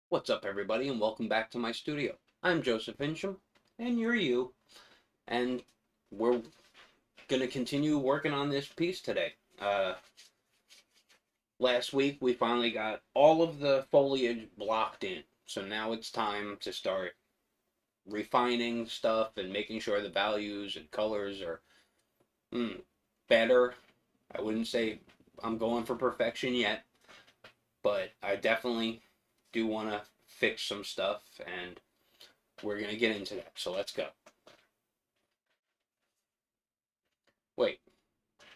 What's up, everybody, and welcome back to my studio. I'm Joseph Finchum, and you're you, and we're gonna continue working on this piece today. Last week we finally got all of the foliage blocked in, so now it's time to start refining stuff and making sure the values and colors are better. I wouldn't say I'm going for perfection yet, but I definitely do want to fix some stuff, and we're gonna get into that. So let's go. Wait,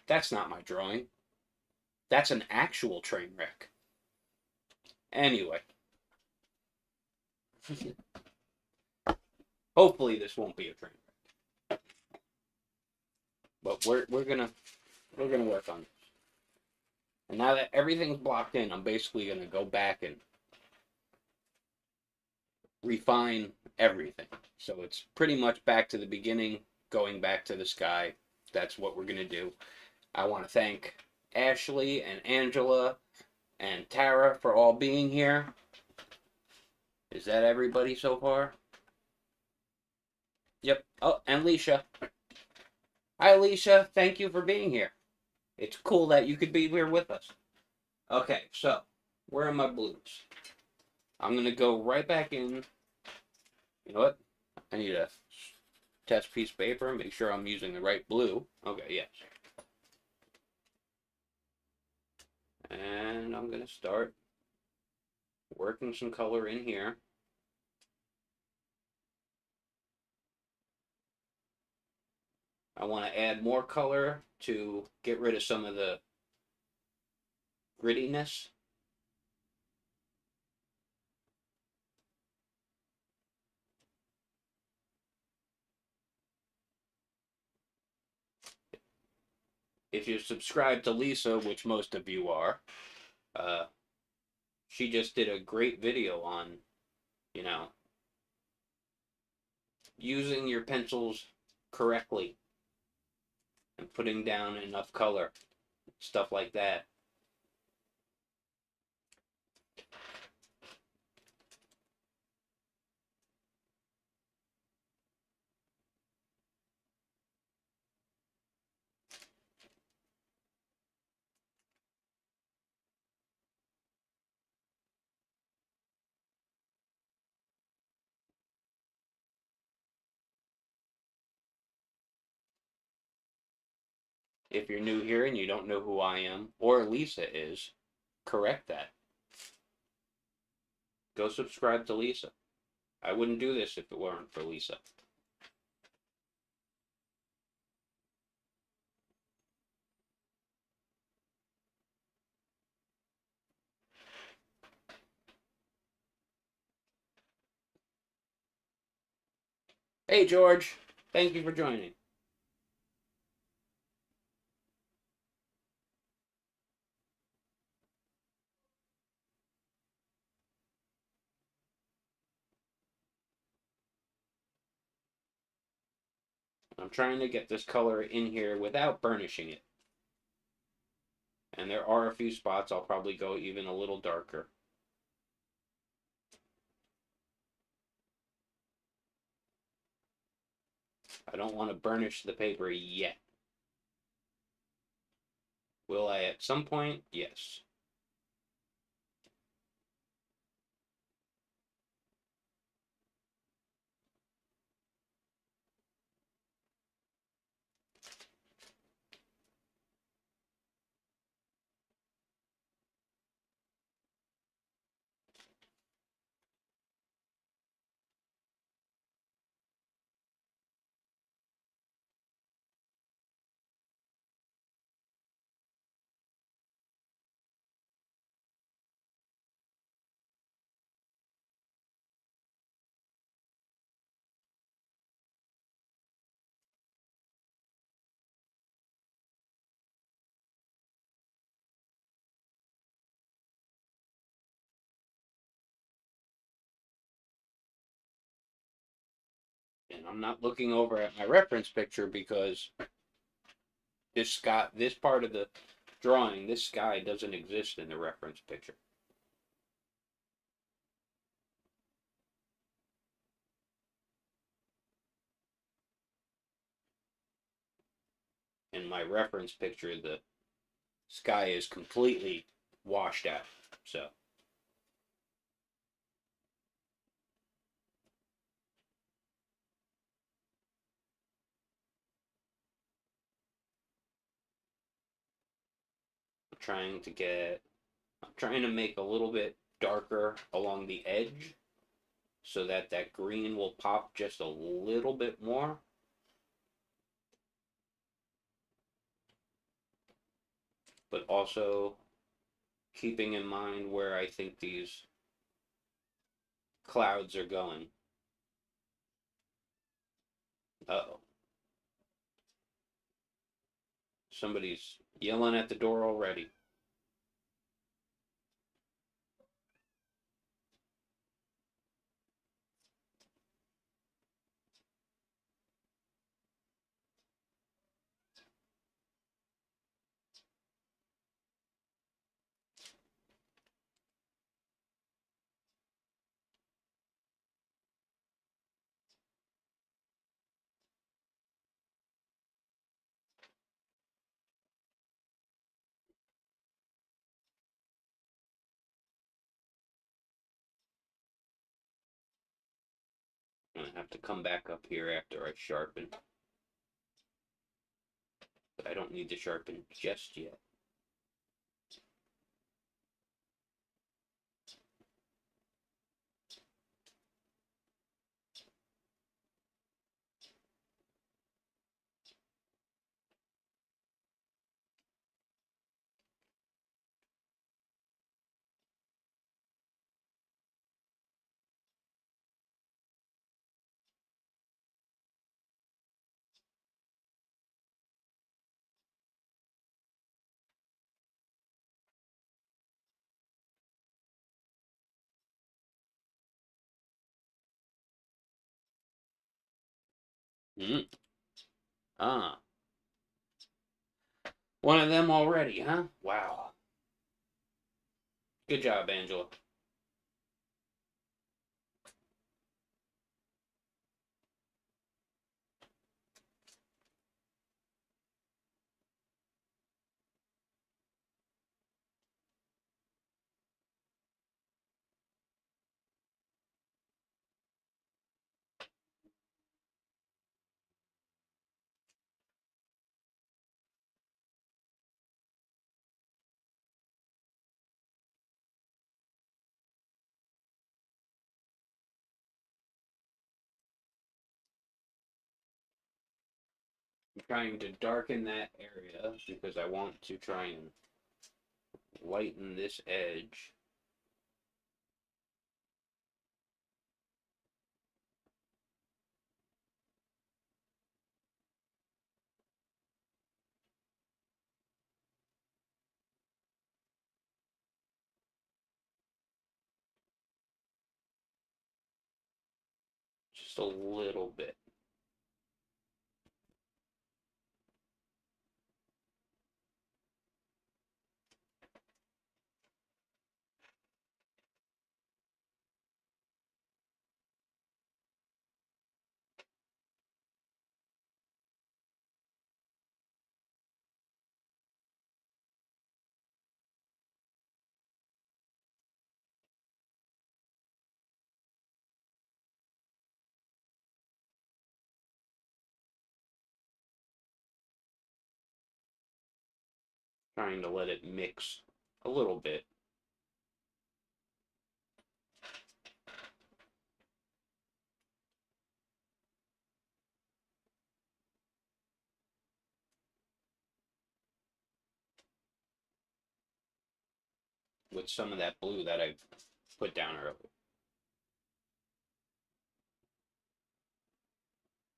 that's not my drawing. That's an actual train wreck. Anyway, hopefully this won't be a train wreck. But we're gonna work on this. And now that everything's blocked in, I'm basically gonna go back and refine everything. So it's pretty much back to the beginning, going back to the sky. That's what we're gonna do. I want to thank Ashley and Angela and Tara for all being here. Is that everybody so far? Yep. Oh, and Alicia. Hi, Alicia. Thank you for being here. It's cool that you could be here with us. Okay, so where are my blues? I'm gonna go right back in. You know what? I need a test piece of paper. Make sure I'm using the right blue. Okay, yes. And I'm gonna start working some color in here. I want to add more color to get rid of some of the grittiness. If you subscribe to Lisa, which most of you are, uh, she just did a great video on, you know, using your pencils correctly and putting down enough color, stuff like that. If you're new here and you don't know who I am or Lisa is, correct that. Go subscribe to Lisa. I wouldn't do this if it weren't for Lisa. Hey, George. Thank you for joining. I'm trying to get this color in here without burnishing it. And there are a few spots I'll probably go even a little darker. I don't want to burnish the paper yet. Will I at some point? Yes. And I'm not looking over at my reference picture because this part of the drawing, this sky doesn't exist in the reference picture. in my reference picture, the sky is completely washed out. So I'm trying to make a little bit darker along the edge so that that green will pop just a little bit more. But also keeping in mind where I think these clouds are going. Uh-oh. Somebody's yelling at the door already. I'm gonna have to come back up here after I sharpen. But I don't need to sharpen just yet. Mm. Ah, one of them already, huh? Wow. Good job, Angela. I'm trying to darken that area because I want to try and lighten this edge. Just a little bit. Trying to let it mix a little bit. With some of that blue that I put down earlier.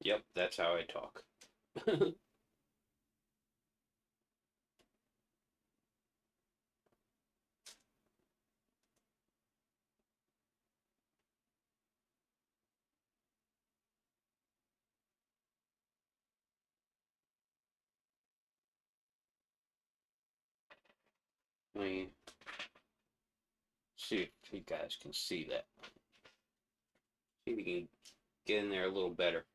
Yep, that's how I talk. Let me see if you guys can see that. See if you can get in there a little better.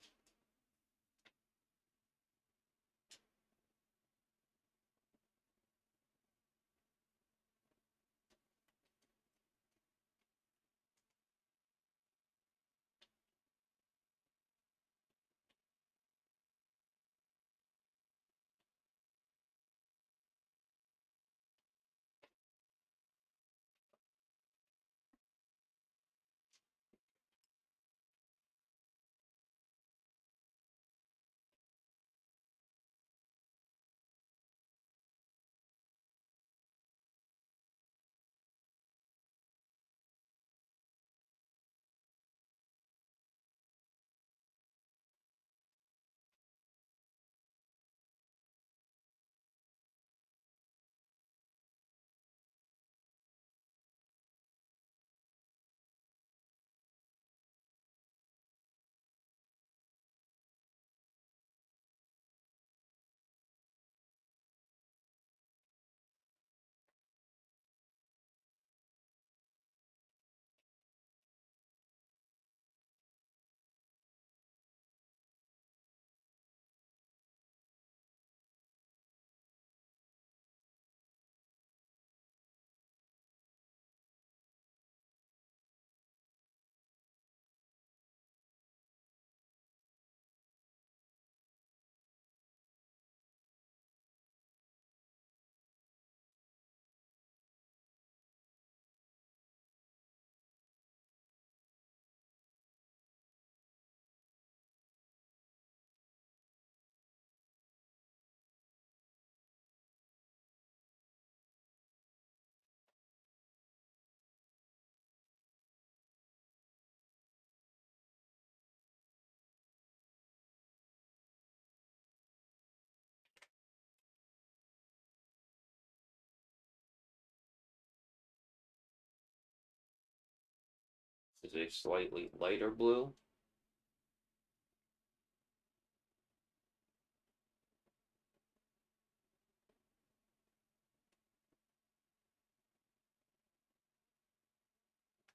is a slightly lighter blue.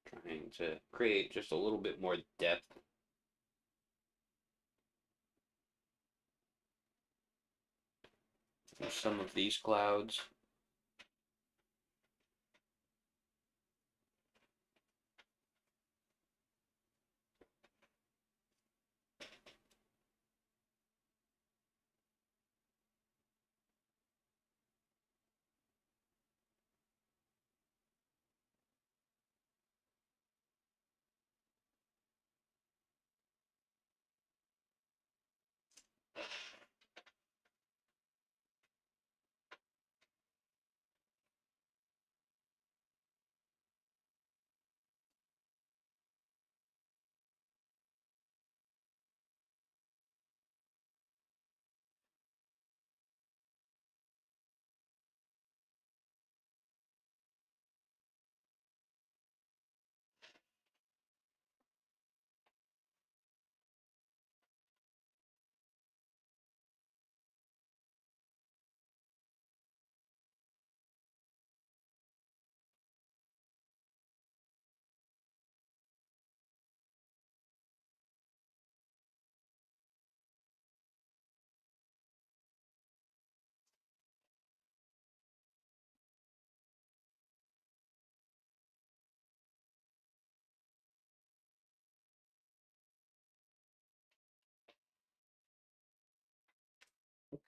Trying to create just a little bit more depth. In some of these clouds.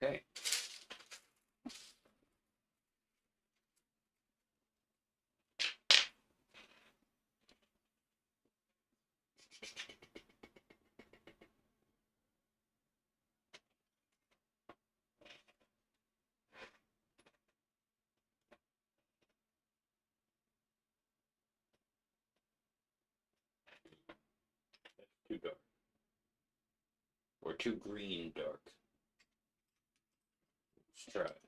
Okay. Too dark. Or too green dark. Let's try it.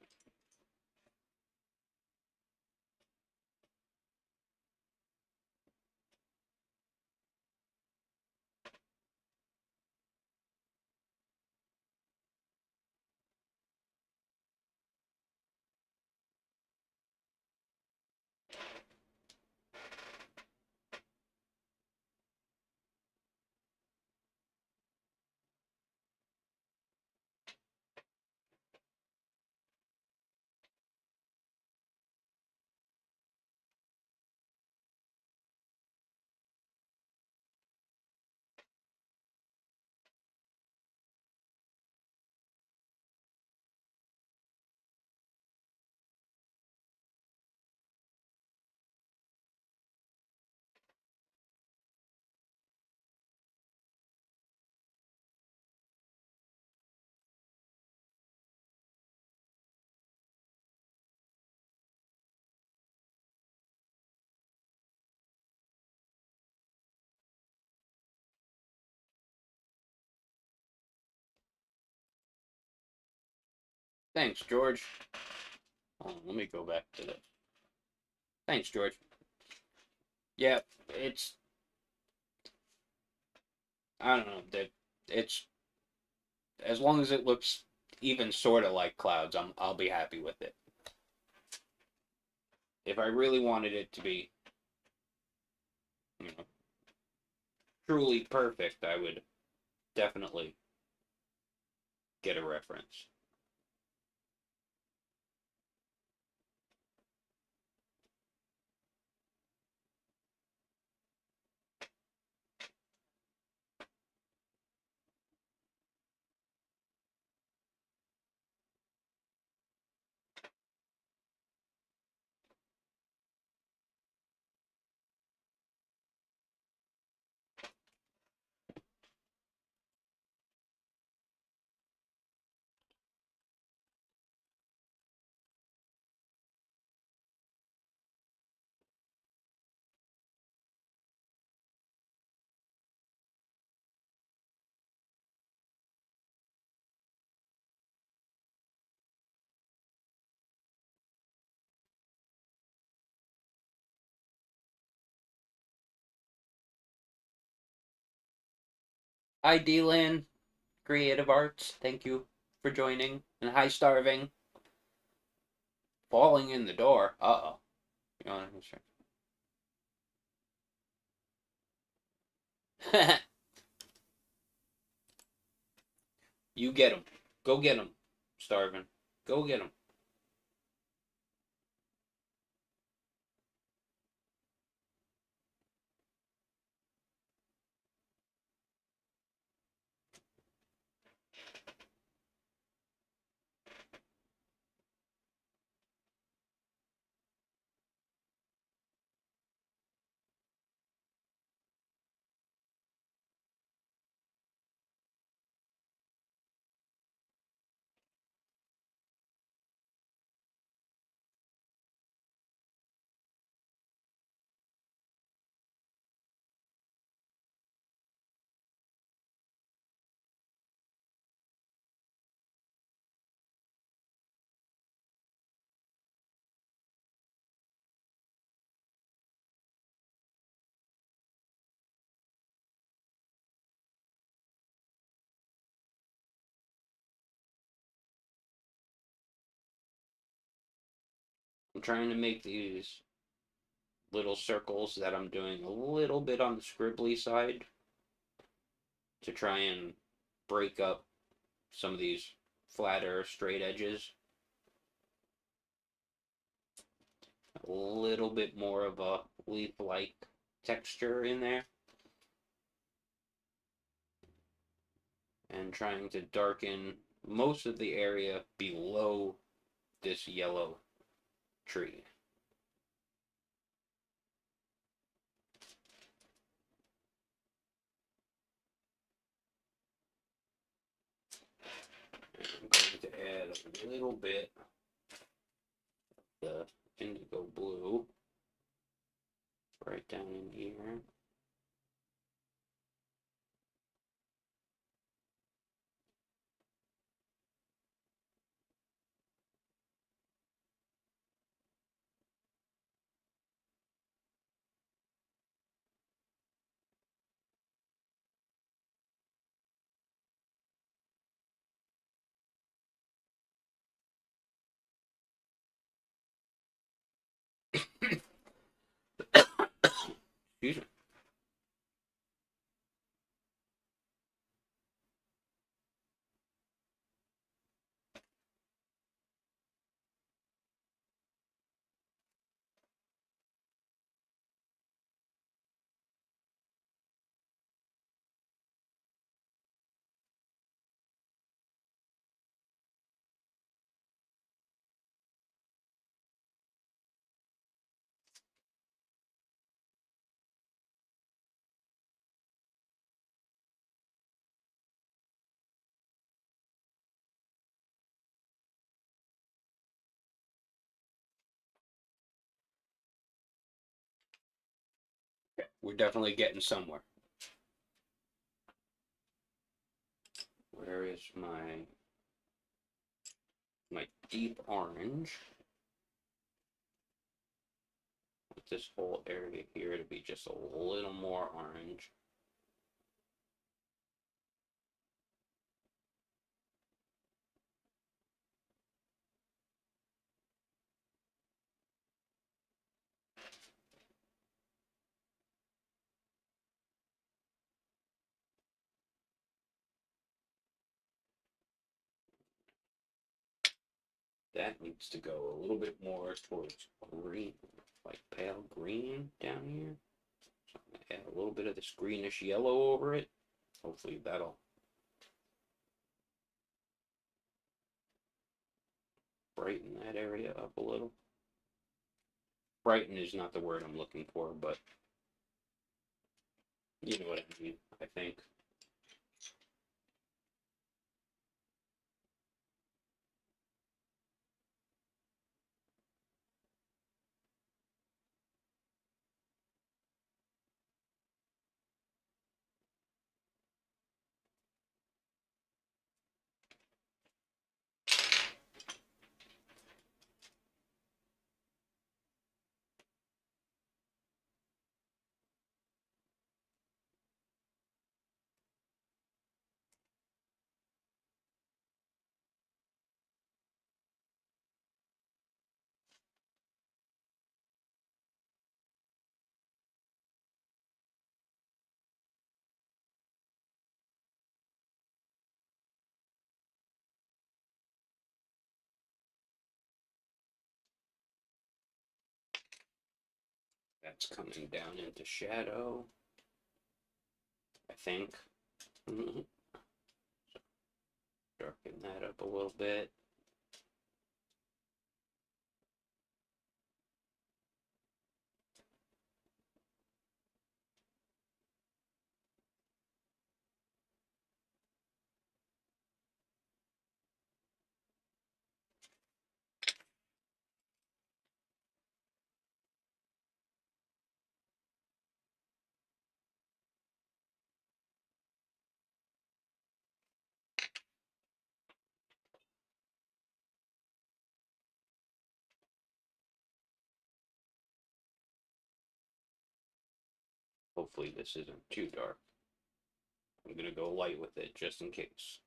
Thanks, George. Let me go back to this. Thanks, George. Yeah, it's. I don't know. That it's as long as it looks even sort of like clouds, I'll be happy with it. If I really wanted it to be, you know, truly perfect, I would definitely get a reference. Hi, Lynn. Creative Arts. Thank you for joining. And hi, Starving. Falling in the door. Uh-oh. You want to You get him. Go get him, Starving. Go get him. I'm trying to make these little circles that I'm doing a little bit on the scribbly side to try and break up some of these flatter, straight edges. A little bit more of a leaf-like texture in there. And trying to darken most of the area below this yellow tree. And I'm going to add a little bit of the indigo blue right down in here. Excuse me. We're definitely getting somewhere. Where is my deep orange? With this whole area here to be just a little more orange. That needs to go a little bit more towards green, like pale green down here. So I'm gonna add a little bit of this greenish yellow over it. Hopefully that'll brighten that area up a little. Brighten is not the word I'm looking for, but you know what I mean, I think. that's coming down into shadow, I think. So darken that up a little bit. Hopefully this isn't too dark. I'm going to go light with it just in case.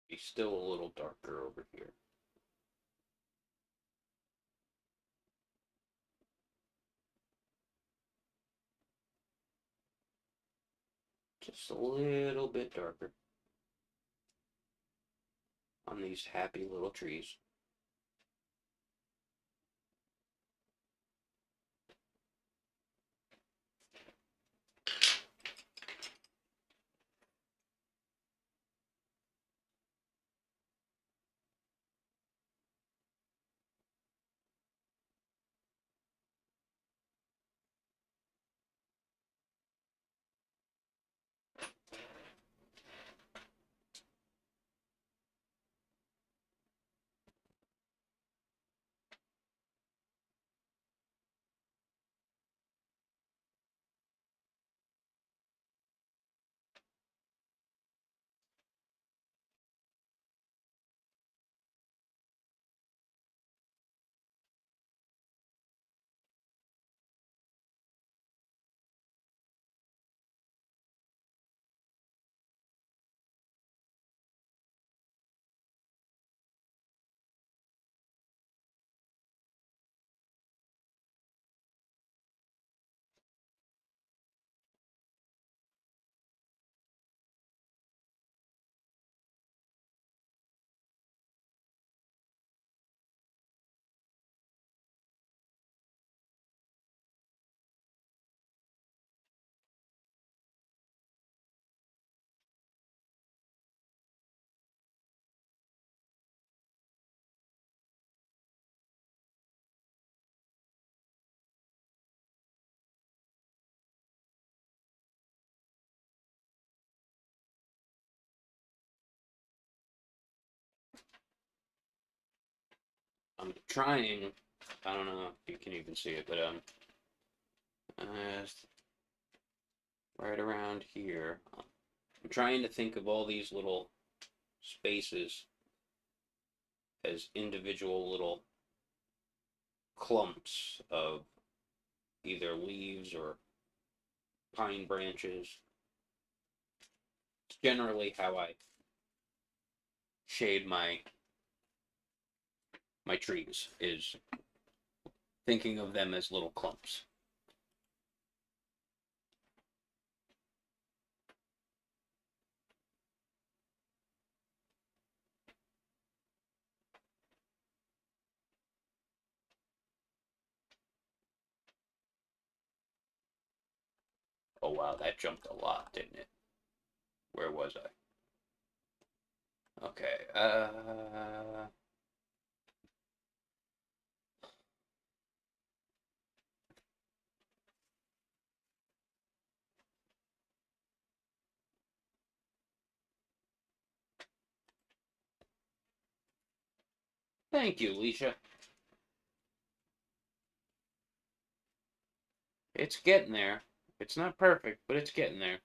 He's still a little darker over here. Just a little bit darker on these happy little trees. I'm trying, I don't know if you can even see it, but uh, right around here, I'm trying to think of all these little spaces as individual little clumps of either leaves or pine branches. It's generally how I shade my trees, is thinking of them as little clumps. Oh wow, that jumped a lot, didn't it? Where was I? Okay, thank you, Leisha. It's getting there. It's not perfect, but it's getting there.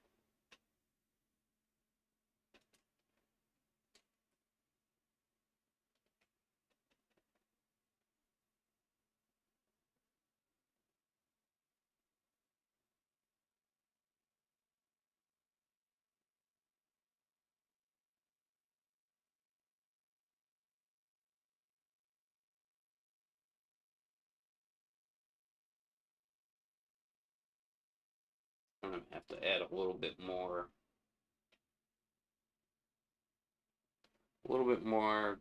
I'm gonna have to add a little bit more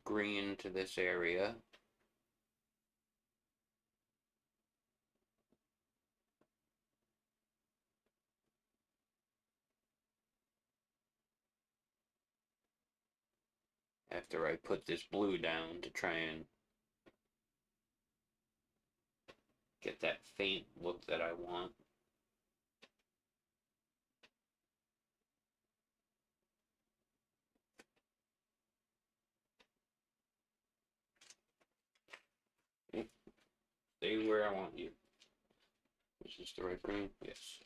green to this area. After I put this blue down to try and get that faint look that I want. Stay where I want you. Is this the right green? Yes.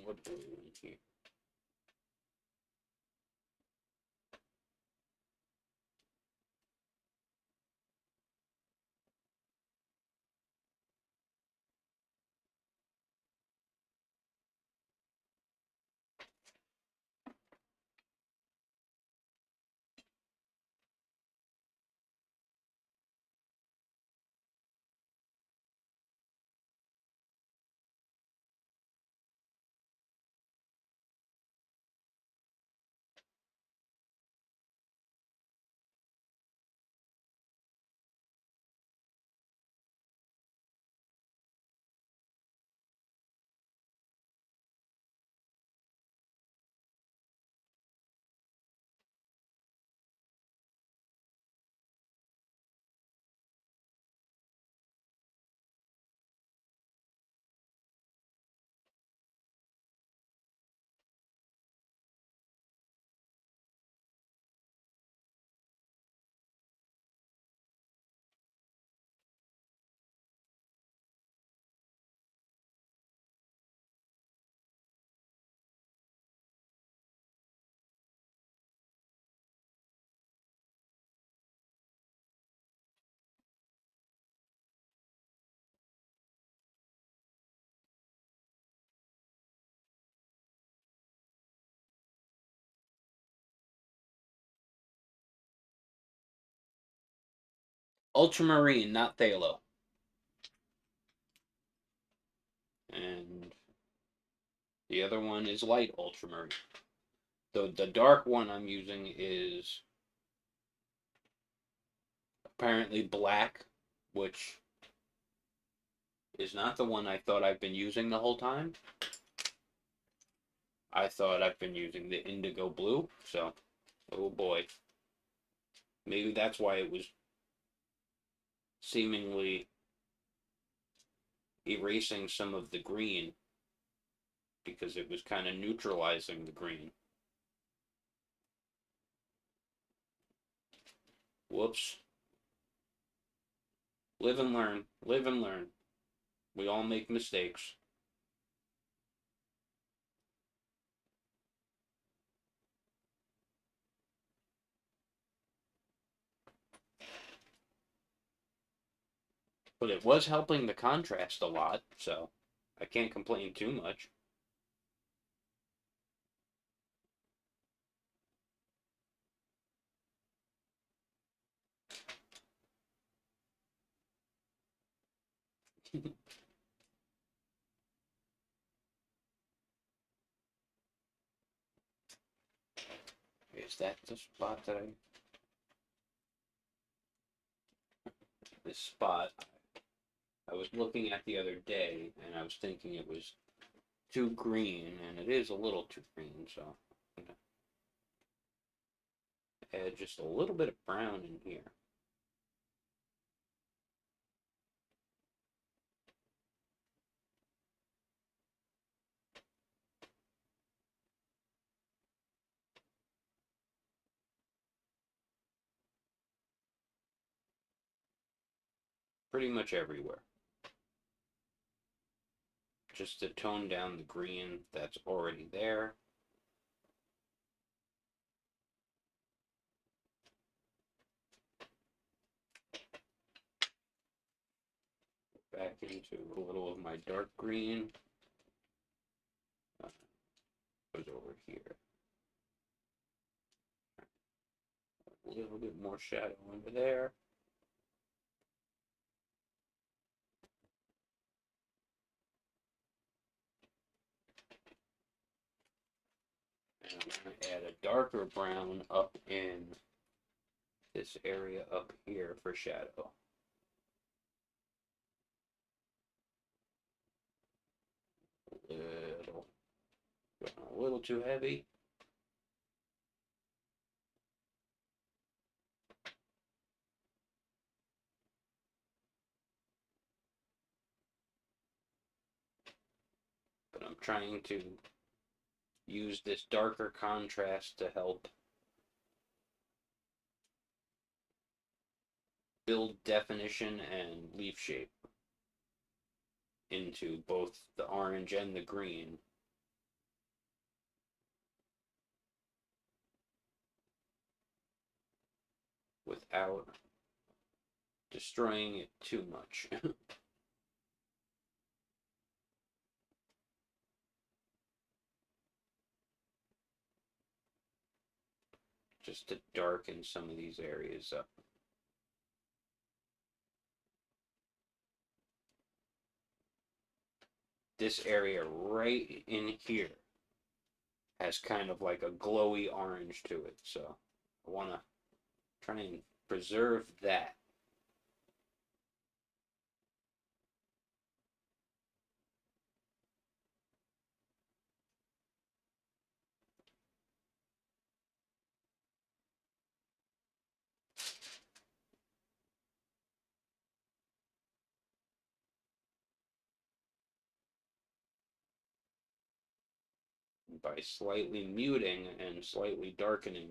More blue in here. Ultramarine, not phthalo. And the other one is light ultramarine. The dark one I'm using is apparently black, which is not the one I thought I've been using the whole time. I thought I've been using the indigo blue, so, oh boy. Maybe that's why it was seemingly erasing some of the green, because it was kind of neutralizing the green. Whoops. Live and learn. Live and learn. We all make mistakes. But it was helping the contrast a lot, so I can't complain too much. Is that the spot that this spot I was looking at the other day, and I was thinking it was too green, and it is a little too green, so I'm gonna add just a little bit of brown in here. Pretty much everywhere. Just to tone down the green that's already there. Back into a little of my dark green. Goes over here. A little bit more shadow over there. And I'm going to add a darker brown up in this area up here for shadow. A little too heavy. But I'm trying to use this darker contrast to help build definition and leaf shape into both the orange and the green. Without destroying it too much. Just to darken some of these areas up. This area right in here has kind of like a glowy orange to it, so I want to try and preserve that. By slightly muting and slightly darkening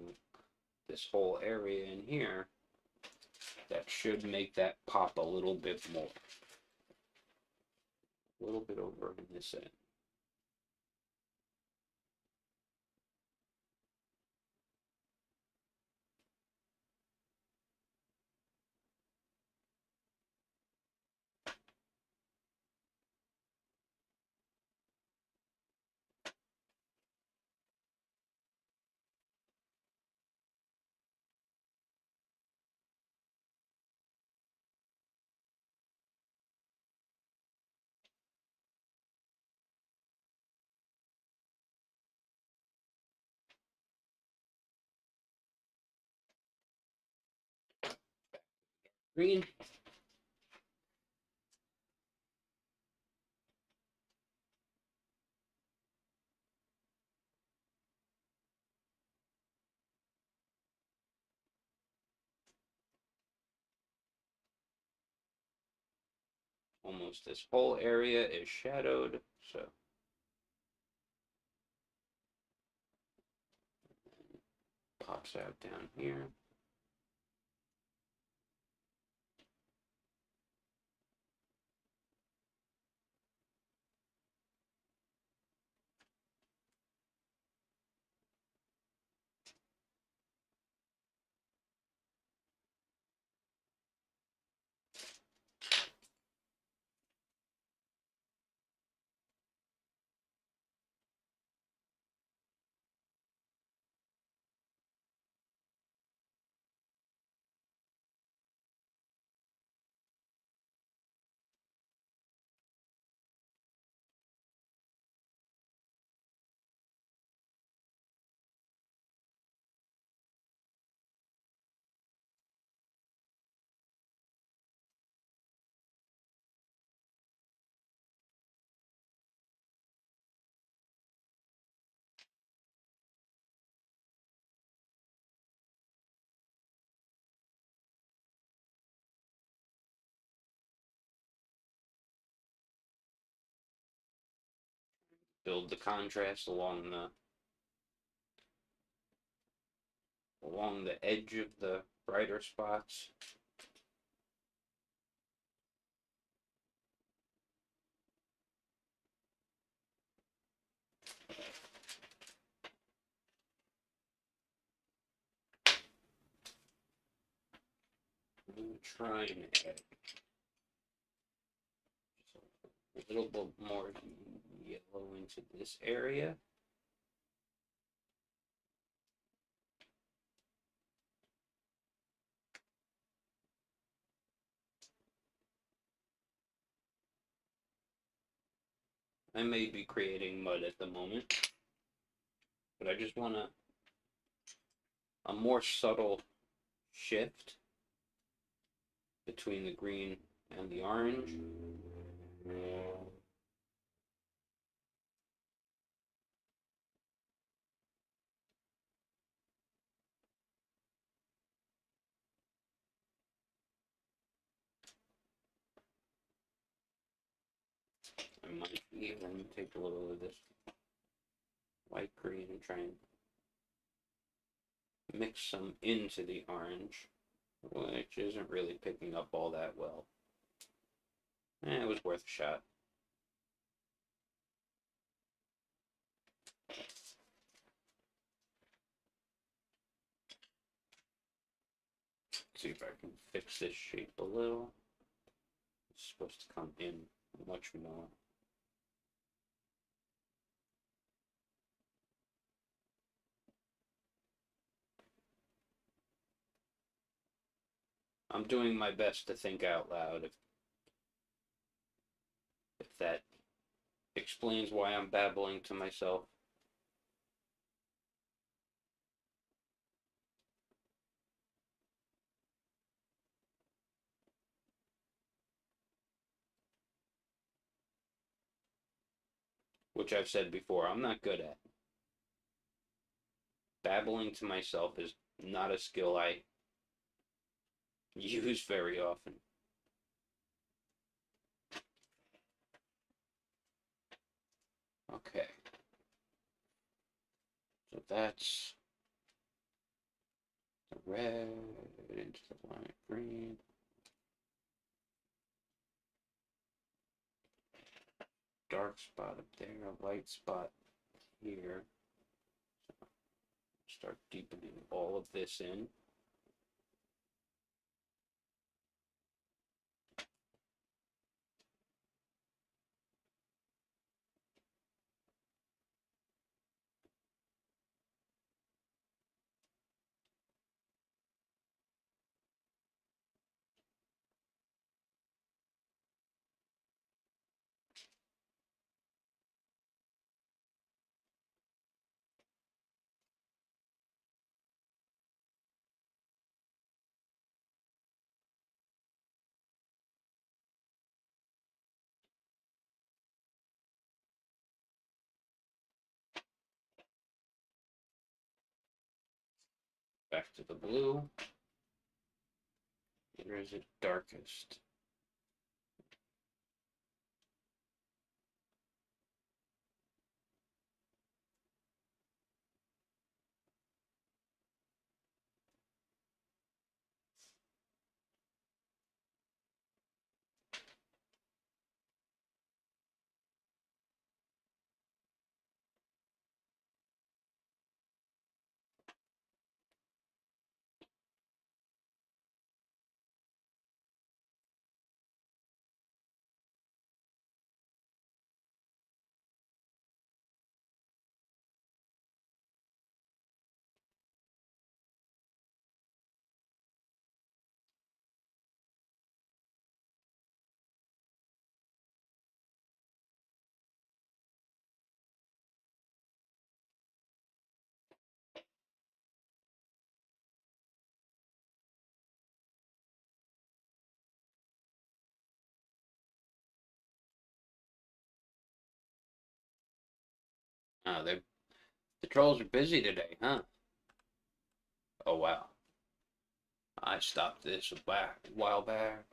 this whole area in here, that should make that pop a little bit more. A little bit over on this end. Green. Almost this whole area is shadowed, so pops out down here. Build the contrast along the edge of the brighter spots. I'm going to try and add a little bit more yellow into this area. I may be creating mud at the moment, but I just want a more subtle shift between the green and the orange. I might even take a little of this light green and try and mix some into the orange, which isn't really picking up all that well. It was worth a shot. See if I can fix this shape a little. It's supposed to come in much more. I'm doing my best to think out loud. If that explains why I'm babbling to myself. Which I've said before, I'm not good at. Babbling to myself is not a skill I use very often. Okay. So that's the red into the light green. Dark spot up there, a light spot here. Start deepening all of this in. Back to the blue. Where is it darkest? Oh, the trolls are busy today, huh? Oh wow. I stopped this a while back.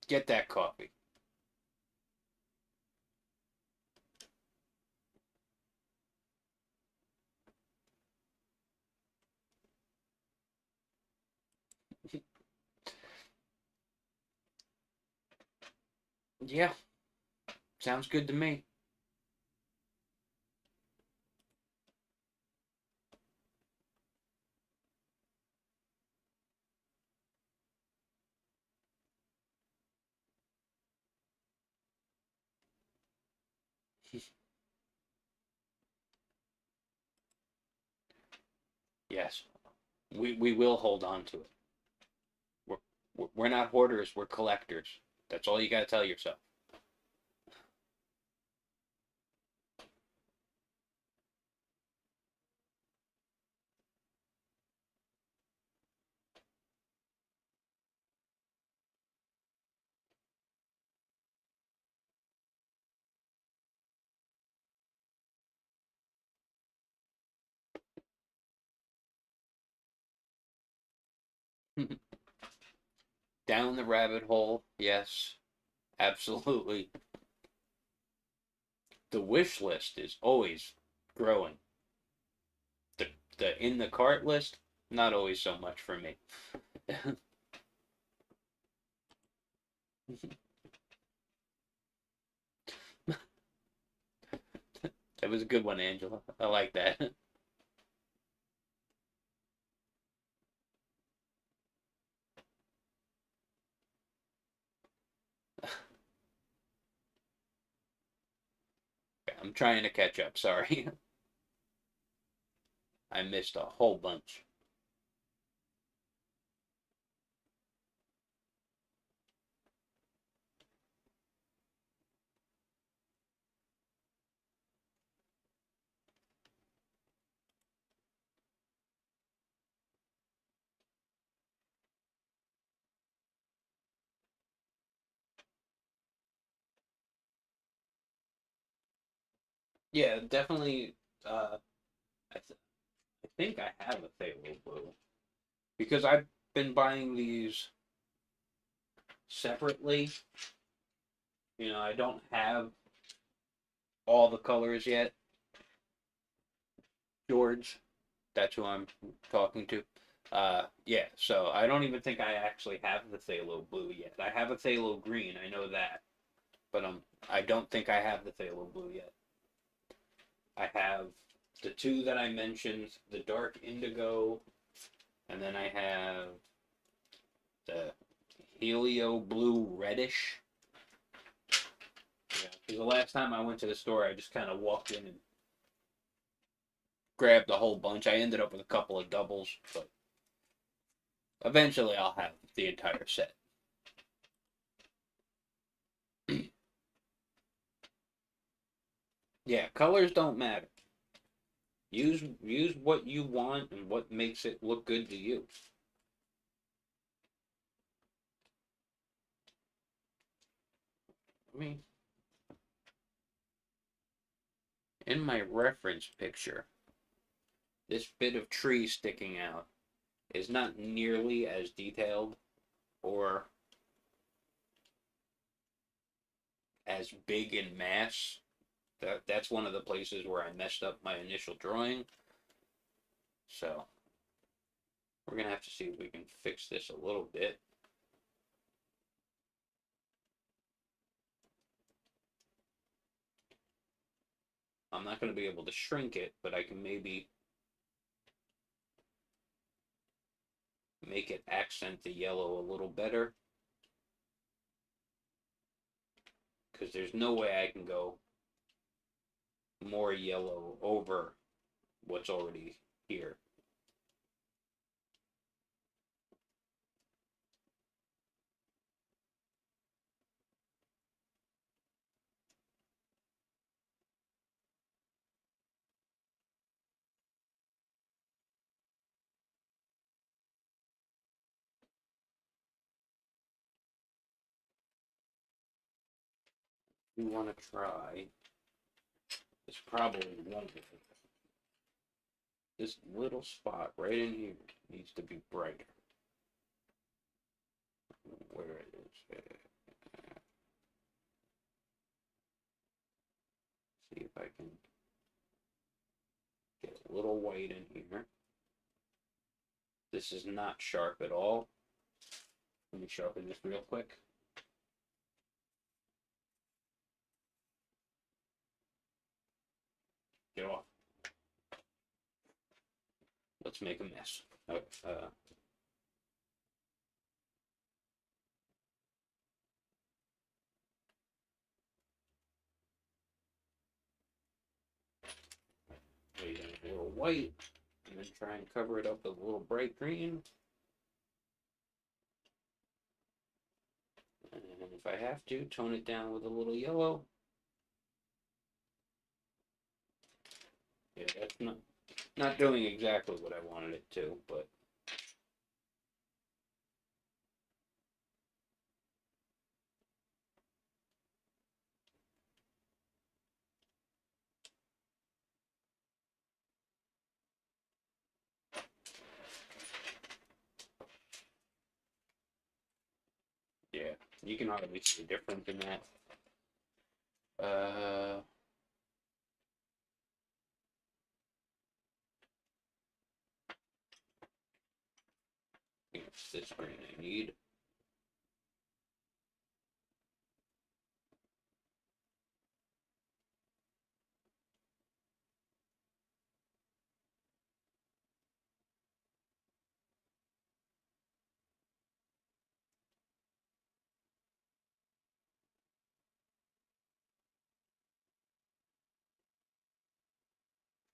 Get that coffee. Yeah, sounds good to me. Yes, we will hold on to it. We're not hoarders, we're collectors. That's all you gotta tell yourself. Down the rabbit hole, yes, absolutely. The wish list is always growing. The in the cart list, not always so much for me. That was a good one, Angela. I like that. I'm trying to catch up, sorry. I missed a whole bunch. Yeah, definitely. I, th- I think I have a Phthalo Blue because I've been buying these separately. I don't have all the colors yet. George, that's who I'm talking to. Yeah, so I don't even think I actually have the Phthalo Blue yet. I have a Phthalo Green, I know that, but I don't think I have the Phthalo Blue yet. I have the two that I mentioned, the dark indigo, and then I have the helio blue reddish. Yeah, because the last time I went to the store, I just kind of walked in and grabbed a whole bunch. I ended up with a couple of doubles, but eventually I'll have the entire set. Yeah, colors don't matter. Use what you want and what makes it look good to you. me, in my reference picture, this bit of tree sticking out is not nearly as detailed or as big in mass. That's one of the places where I messed up my initial drawing. So we're gonna have to see if we can fix this a little bit. I'm not going to be able to shrink it, but I can maybe make it accent the yellow a little better. Because there's no way I can go more yellow over what's already here. We want to try. It's probably won't. This little spot right in here needs to be brighter. Where it is. See if I can get a little white in here. This is not sharp at all. Let me sharpen this real quick. Get off. Let's make a mess. Leave it a little white, and then try and cover it up with a little bright green. And if I have to, tone it down with a little yellow. Yeah, that's not doing exactly what I wanted it to, but yeah, you can hardly see a difference in that. I think it's this green I need.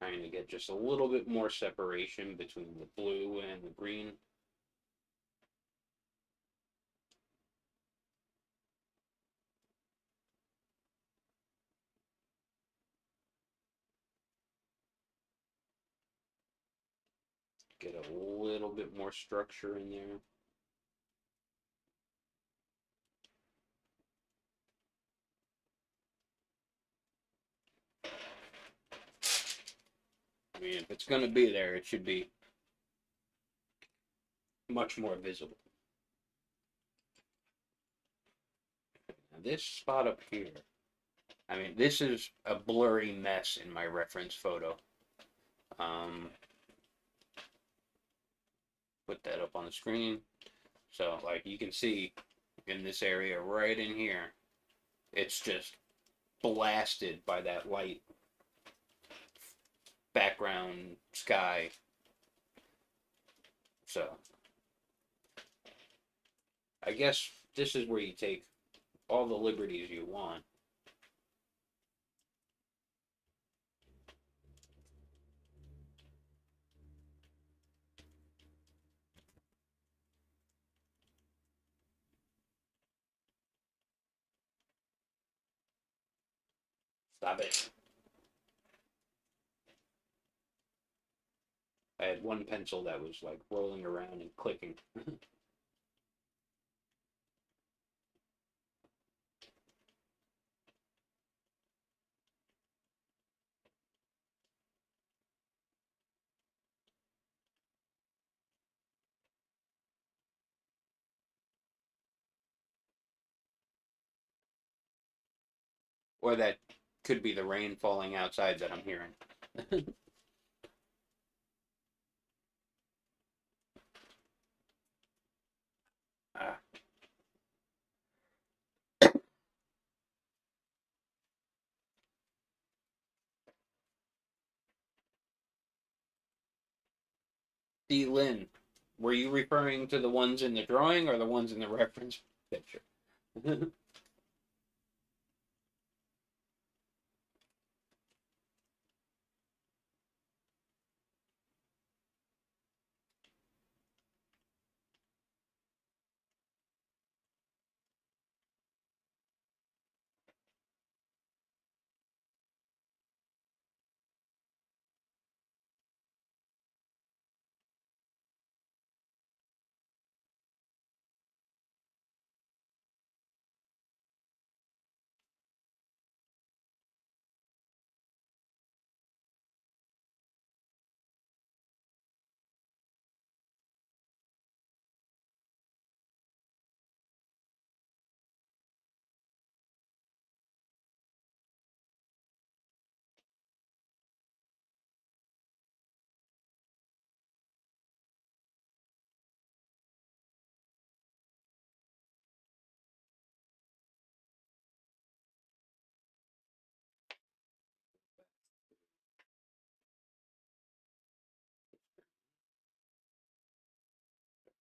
Trying to get just a little bit more separation between the blue and the green. Get a little bit more structure in there. I mean, if it's going to be there, it should be much more visible. Now this spot up here, I mean, this is a blurry mess in my reference photo. Put that up on the screen. So, like, you can see in this area right in here, it's just blasted by that light background sky. So, I guess this is where you take all the liberties you want. Stop it. I had one pencil that was like rolling around and clicking. Or that could be the rain falling outside that I'm hearing. Ah. Lynn, were you referring to the ones in the drawing or the ones in the reference picture?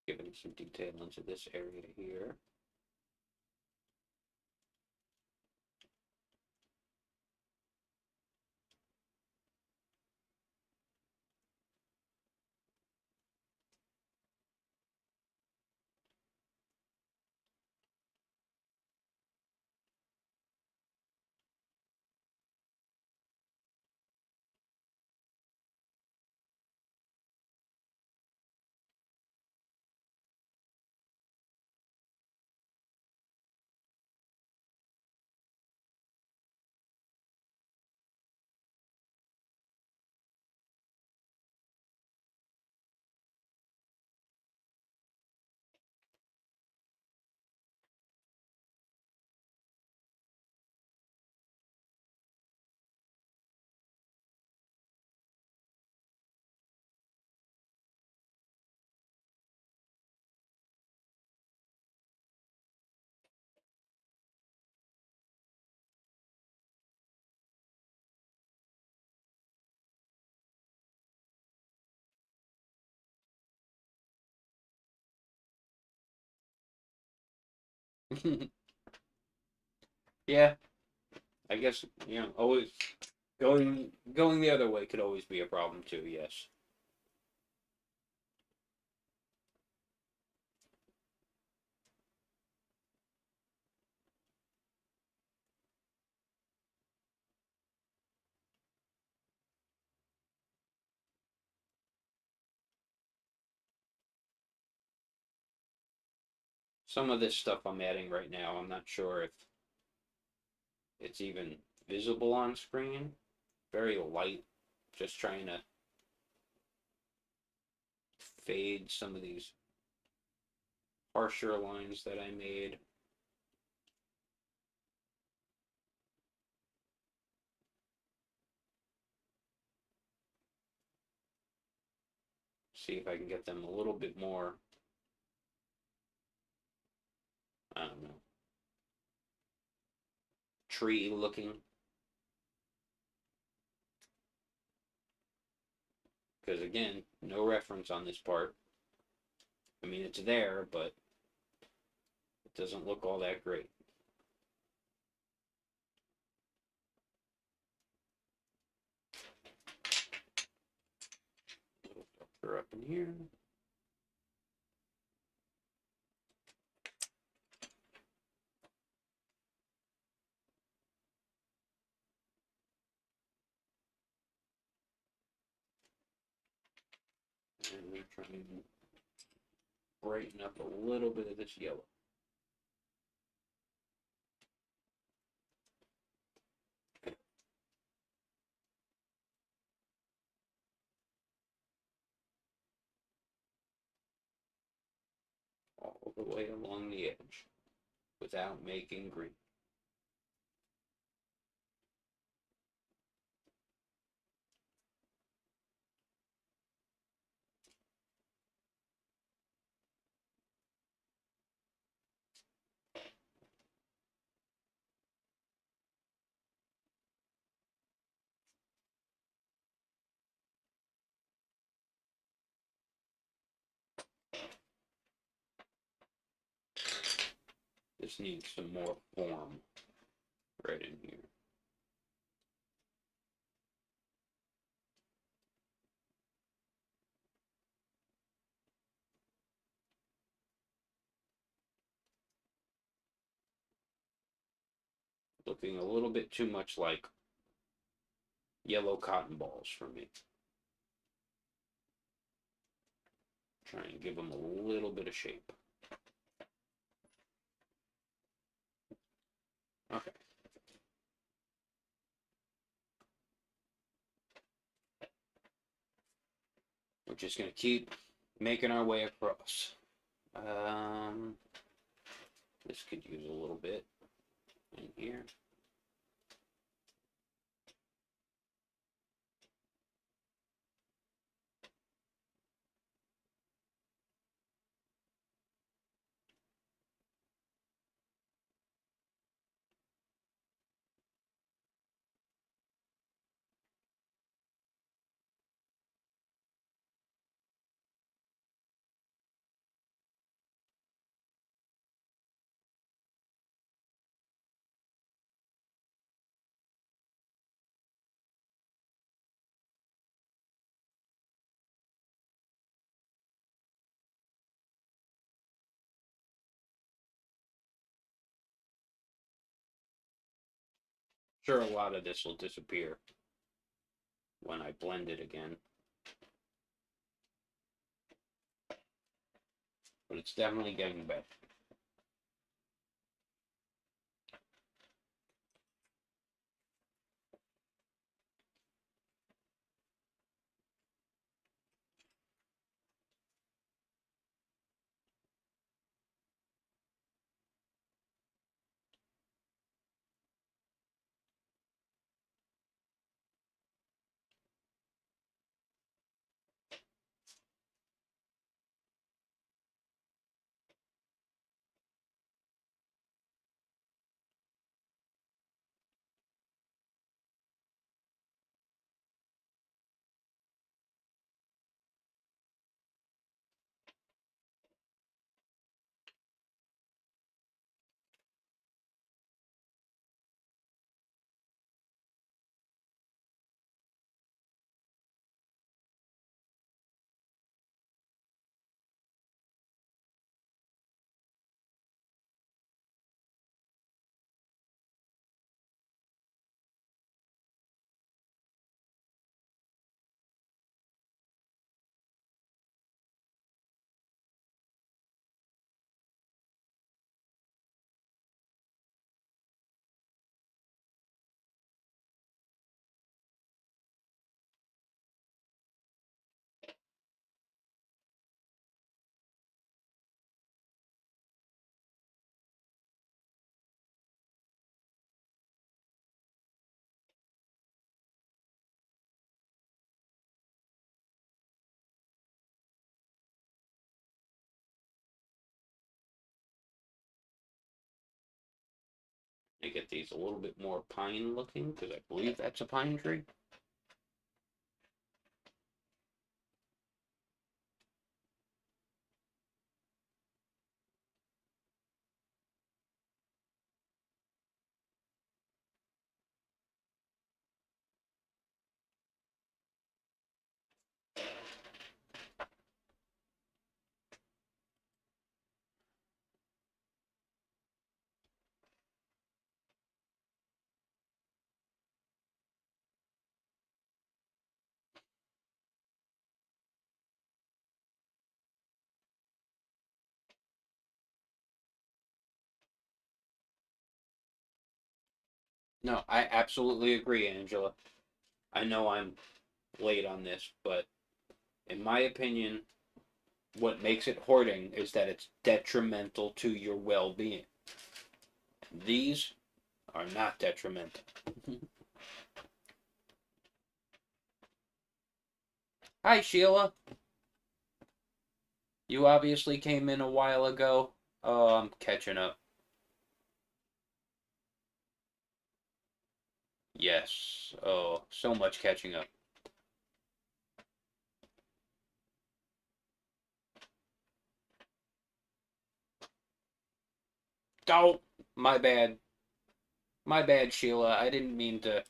Giving some detail into this area here. Yeah, I guess always going the other way could always be a problem too. Yes. Some of this stuff I'm adding right now, I'm not sure if it's even visible on screen. Very light, just trying to fade some of these harsher lines that I made. See if I can get them a little bit more, I don't know, tree looking. Because again, no reference on this part. I mean, it's there, but it doesn't look all that great. Filter up in here. And we're trying to brighten up a little bit of this yellow. All the way along the edge without making green. This needs some more form right in here. Looking a little bit too much like yellow cotton balls for me. Try and give them a little bit of shape. Okay. We're just going to keep making our way across. This could use a little bit in here. Sure, a lot of this will disappear when I blend it again. But it's definitely getting better. I get these a little bit more pine looking, because I believe that's a pine tree. No, I absolutely agree, Angela. I know I'm late on this, but in my opinion, what makes it hoarding is that it's detrimental to your well-being. These are not detrimental. Hi, Sheila. You obviously came in a while ago. Oh, I'm catching up. Yes. Oh, so much catching up. Oh, my bad. My bad, Sheila. I didn't mean to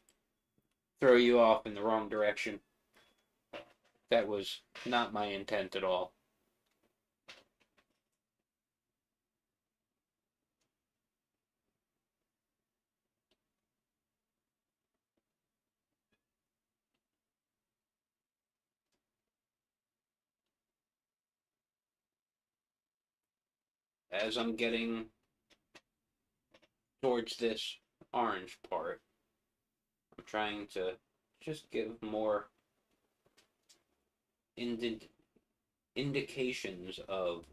throw you off in the wrong direction. That was not my intent at all. As I'm getting towards this orange part, I'm trying to just give more indications of,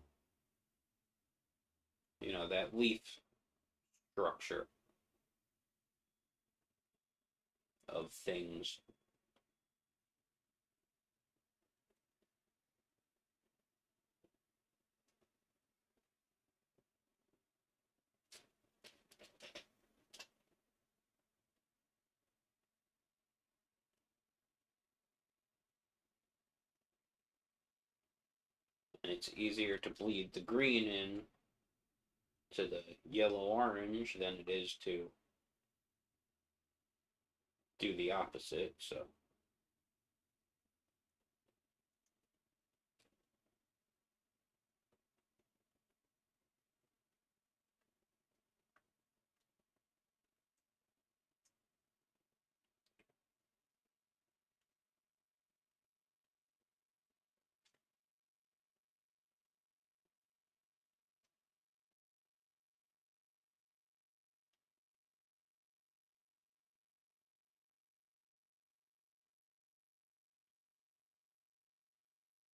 you know, that leaf structure of things. And it's easier to bleed the green in to the yellow-orange than it is to do the opposite, so.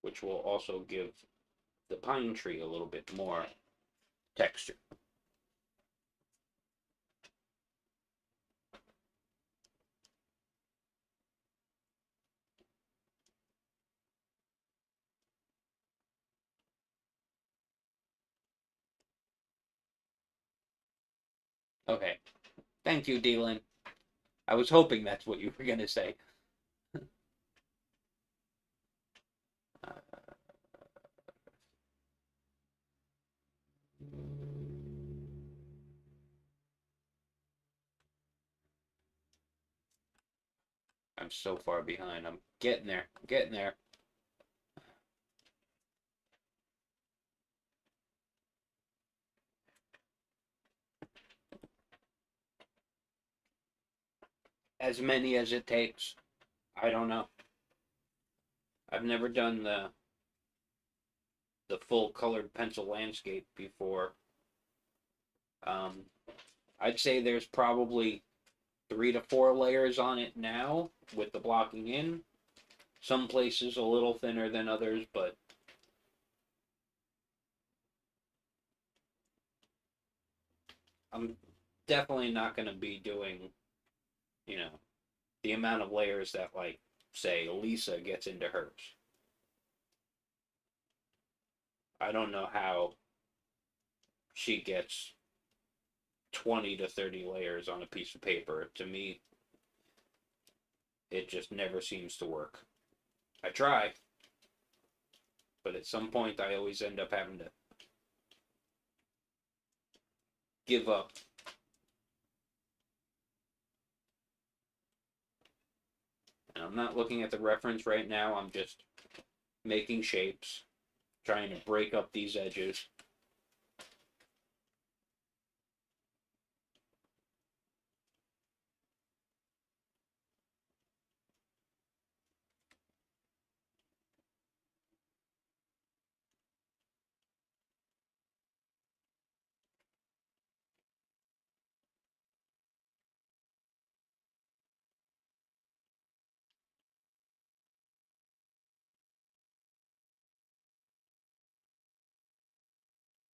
Which will also give the pine tree a little bit more texture. Okay. Thank you, Dylan. I was hoping that's what you were going to say. I'm so far behind. I'm getting there. I'm getting there. As many as it takes. I don't know. I've never done the full colored pencil landscape before. I'd say there's probably 3 to 4 layers on it now with the blocking in. Some places a little thinner than others, but I'm definitely not going to be doing, you know, the amount of layers that, like, say, Lisa gets into hers. I don't know how she gets 20 to 30 layers on a piece of paper. To me, it just never seems to work. I try, but at some point I always end up having to give up. And I'm not looking at the reference right now, I'm just making shapes, trying to break up these edges.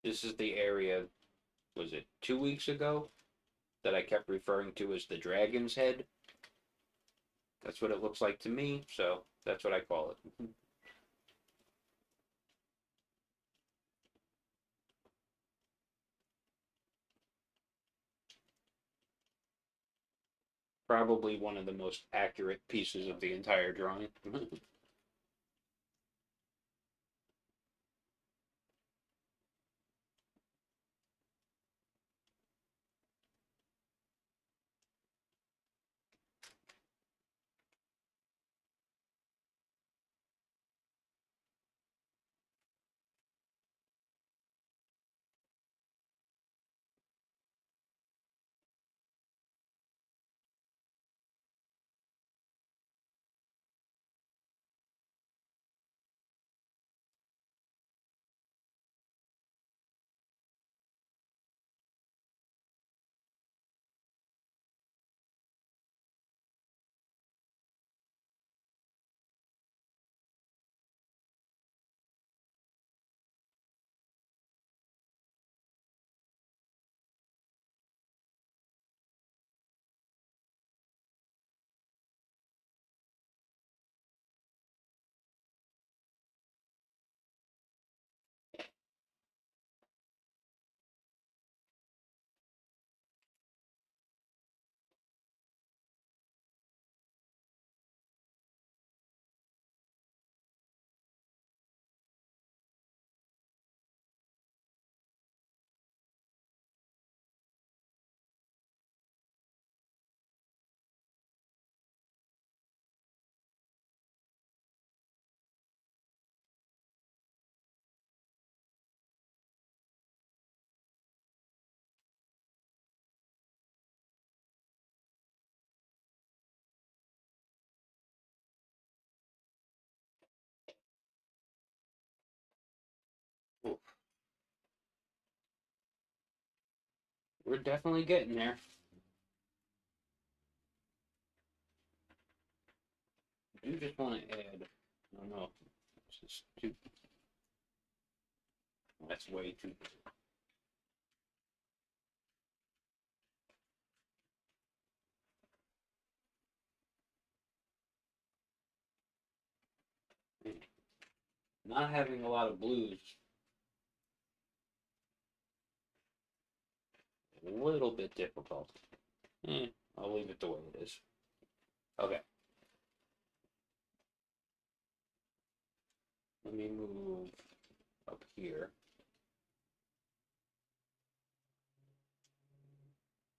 This is the area, was it 2 weeks ago, that I kept referring to as the dragon's head. That's what it looks like to me, so that's what I call it. Probably one of the most accurate pieces of the entire drawing. We're definitely getting there. I do just want to add, I don't know, this is too, that's way too. Not having a lot of blues, a little bit difficult. I'll leave it the way it is. Okay. Let me move up here.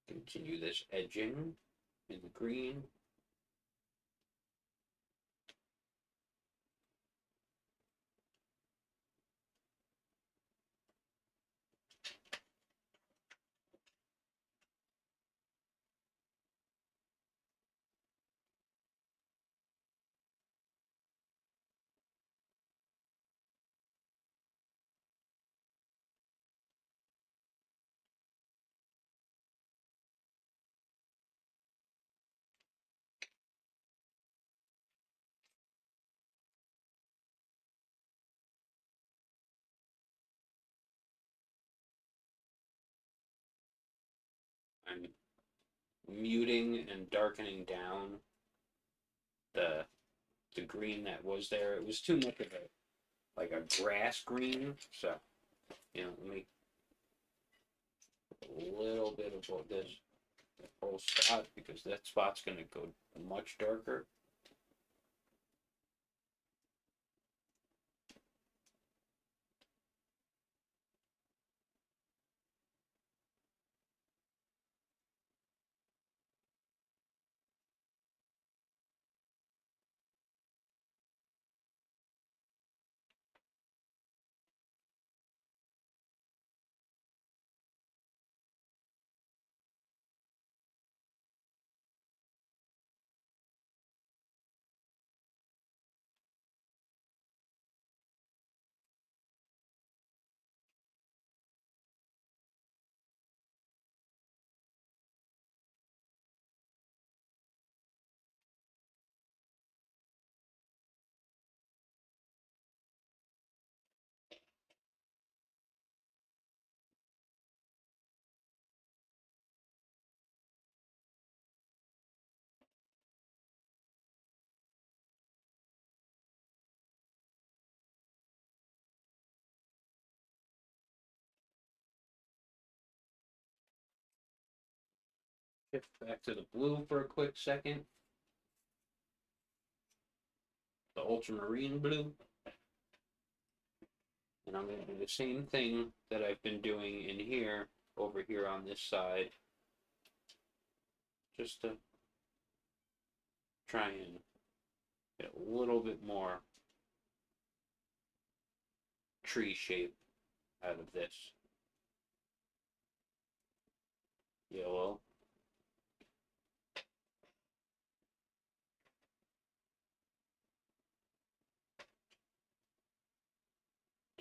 Continue this edging in the green. I'm muting and darkening down the green that was there. It was too much of a like a grass green, so let me put a little bit of this whole spot because that spot's gonna go much darker. Shift back to the blue for a quick second. The ultramarine blue. And I'm going to do the same thing that I've been doing in here, over here on this side. Just to try and get a little bit more tree shape out of this yellow.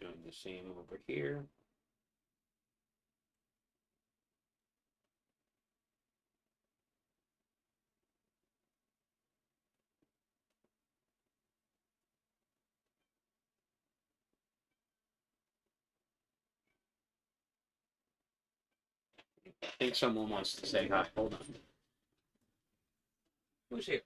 Doing the same over here. I think someone wants to say hi. Hold on. Who's here?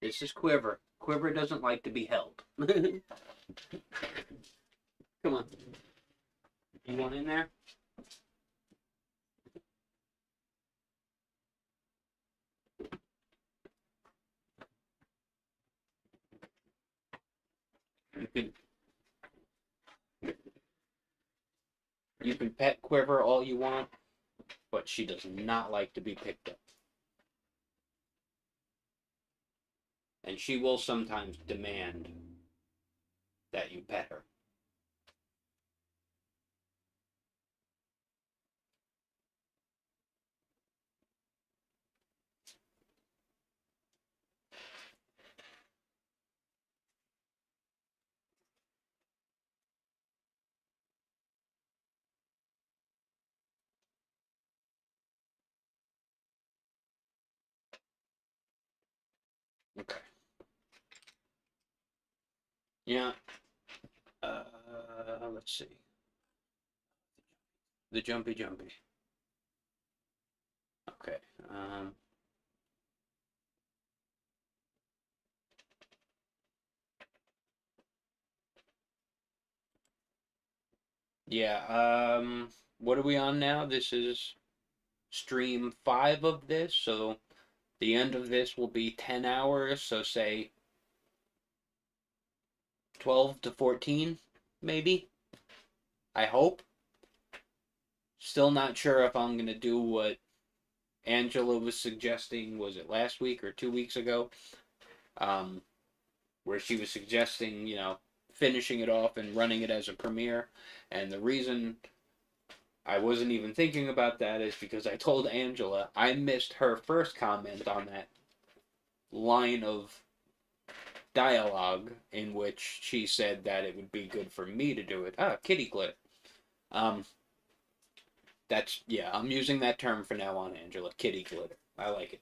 This is Quiver. Quiver doesn't like to be held. Come on. You want in there? You can pet Quiver all you want, but she does not like to be picked up. And she will sometimes demand that you pet her. Okay. Yeah. Let's see. The jumpy jumpy. Okay. Um. Yeah. What are we on now? This is stream 5 of this, so the end of this will be 10 hours. So say 12 to 14, maybe. I hope. Still not sure if I'm gonna do what Angela was suggesting. Was it last week or 2 weeks ago? Um, where she was suggesting, finishing it off and running it as a premiere. And the reason I wasn't even thinking about that is because I told Angela I missed her first comment on that line of dialogue in which she said that it would be good for me to do it. Ah, kitty glitter. Um, I'm using that term for now on, Angela. Kitty glitter. I like it.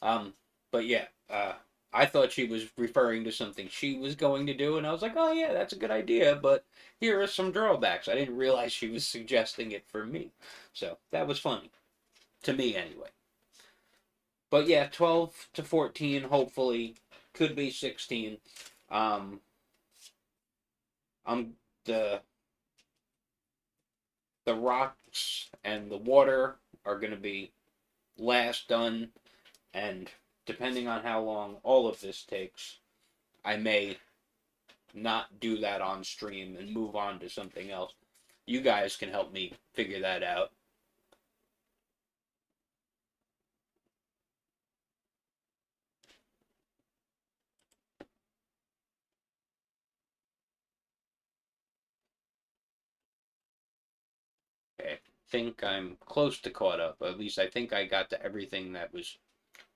Um, but yeah, I thought she was referring to something she was going to do, and I was like, oh yeah, that's a good idea, but here are some drawbacks. I didn't realize she was suggesting it for me. So that was funny. To me, anyway. But yeah, 12 to 14, hopefully. Could be 16. Um, I'm the the rocks and the water are going to be last done, and depending on how long all of this takes, I may not do that on stream and move on to something else. You guys can help me figure that out. Okay. I think I'm close to caught up. At least I think I got to everything that was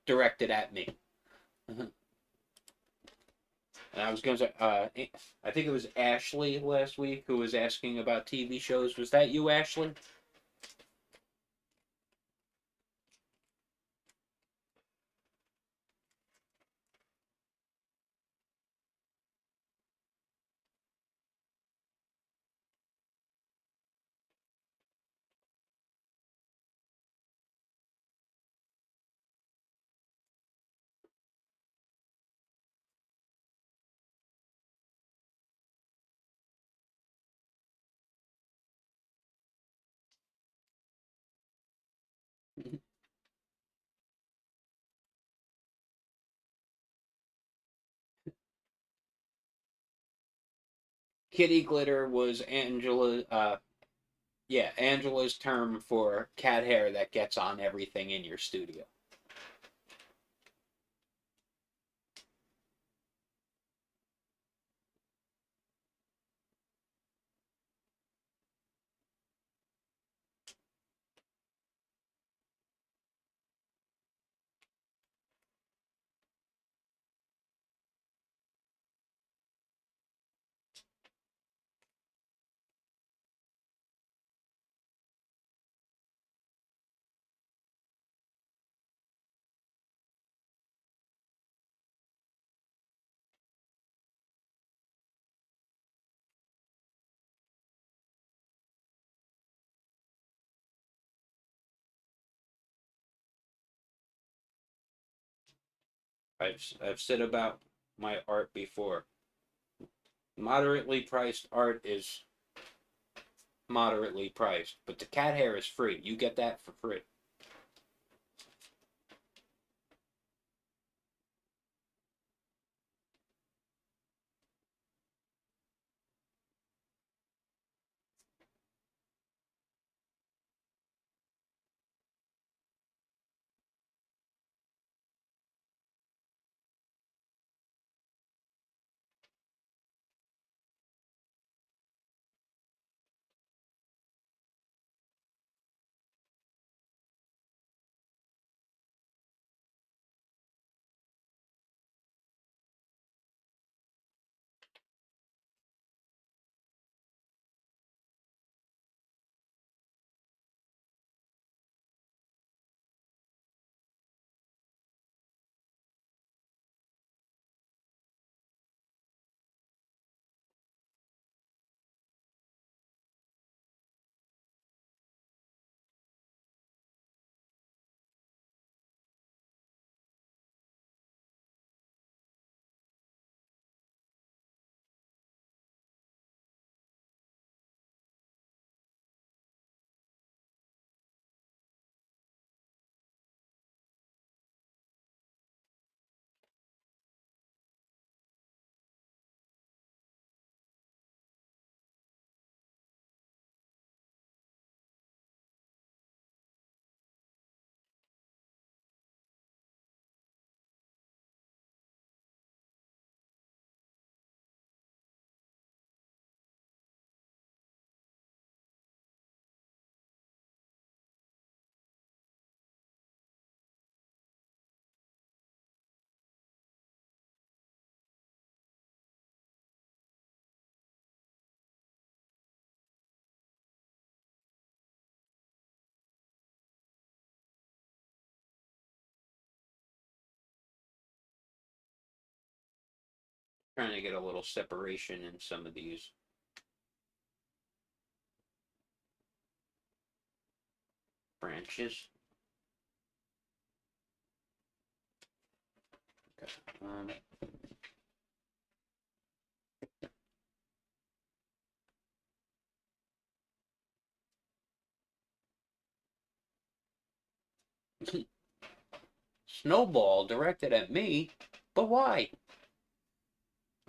directed at me. And I was going to say, I think it was Ashley last week who was asking about TV shows. Was that you, Ashley? Kitty glitter was Angela's term for cat hair that gets on everything in your studio. I've said about my art before. Moderately priced art is moderately priced, but the cat hair is free. You get that for free. Trying to get a little separation in some of these branches. Okay. Snowball directed at me, but why?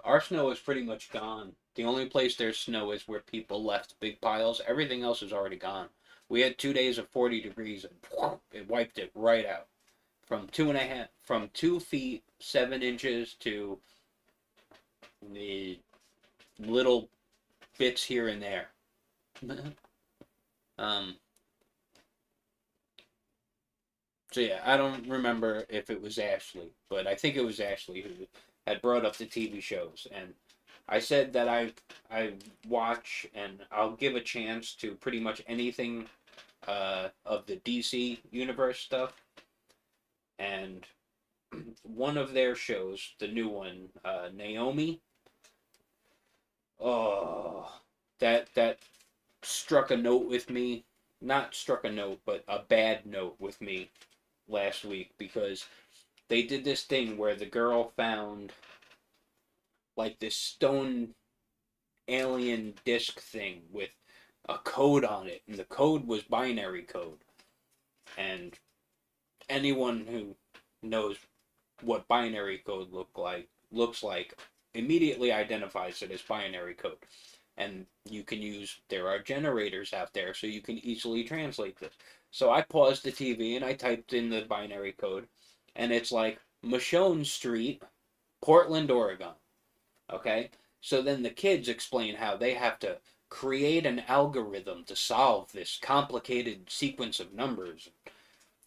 Our snow is pretty much gone. The only place there's snow is where people left big piles. Everything else is already gone. We had 2 days of 40 degrees and it wiped it right out. From 2 feet 7 inches to the little bits here and there. um, so yeah, I don't remember if it was Ashley, but I think it was Ashley who had brought up the TV shows, and I said that I watch and I'll give a chance to pretty much anything of the DC universe stuff, and one of their shows, the new one, Naomi. Oh, that struck a note with me. Not struck a note, but a bad note with me last week because they did this thing where the girl found like this stone alien disc thing with a code on it, and the code was binary code. And anyone who knows what binary code looks like immediately identifies it as binary code. And you can use, there are generators out there so you can easily translate this. So I paused the TV and I typed in the binary code, and it's like Michonne Street, Portland, Oregon. Okay? So then the kids explain how they have to create an algorithm to solve this complicated sequence of numbers,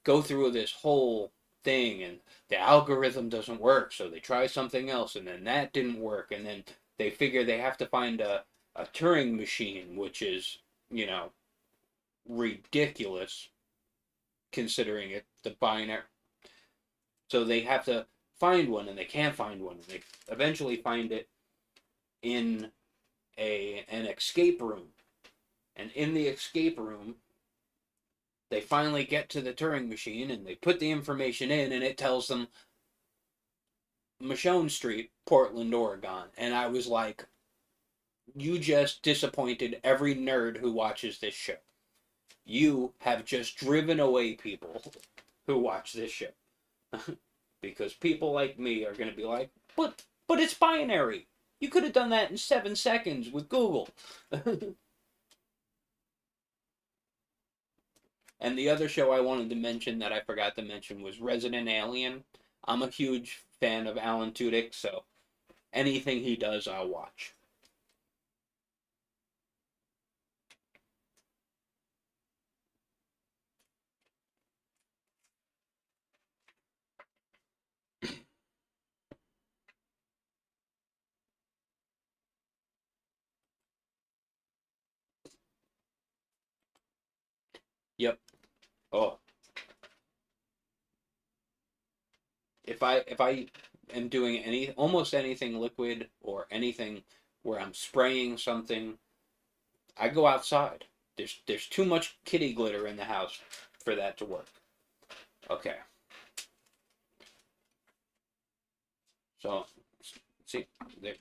go through this whole thing, and the algorithm doesn't work, so they try something else, and then that didn't work, and then they figure they have to find a Turing machine, which is, ridiculous considering it the binary. So they have to find one, and they can't find one, and they eventually find it in an escape room. And in the escape room, they finally get to the Turing machine, and they put the information in, and it tells them Michonne Street, Portland, Oregon. And I was like, you just disappointed every nerd who watches this show. You have just driven away people who watch this show. Because people like me are going to be like, but it's binary. You could have done that in 7 seconds with Google. And the other show I wanted to mention that I forgot to mention was Resident Alien. I'm a huge fan of Alan Tudyk, so anything he does, I'll watch. Yep. Oh, if I am doing almost anything liquid or anything where I'm spraying something, I go outside. There's too much kitty glitter in the house for that to work. Okay. So see,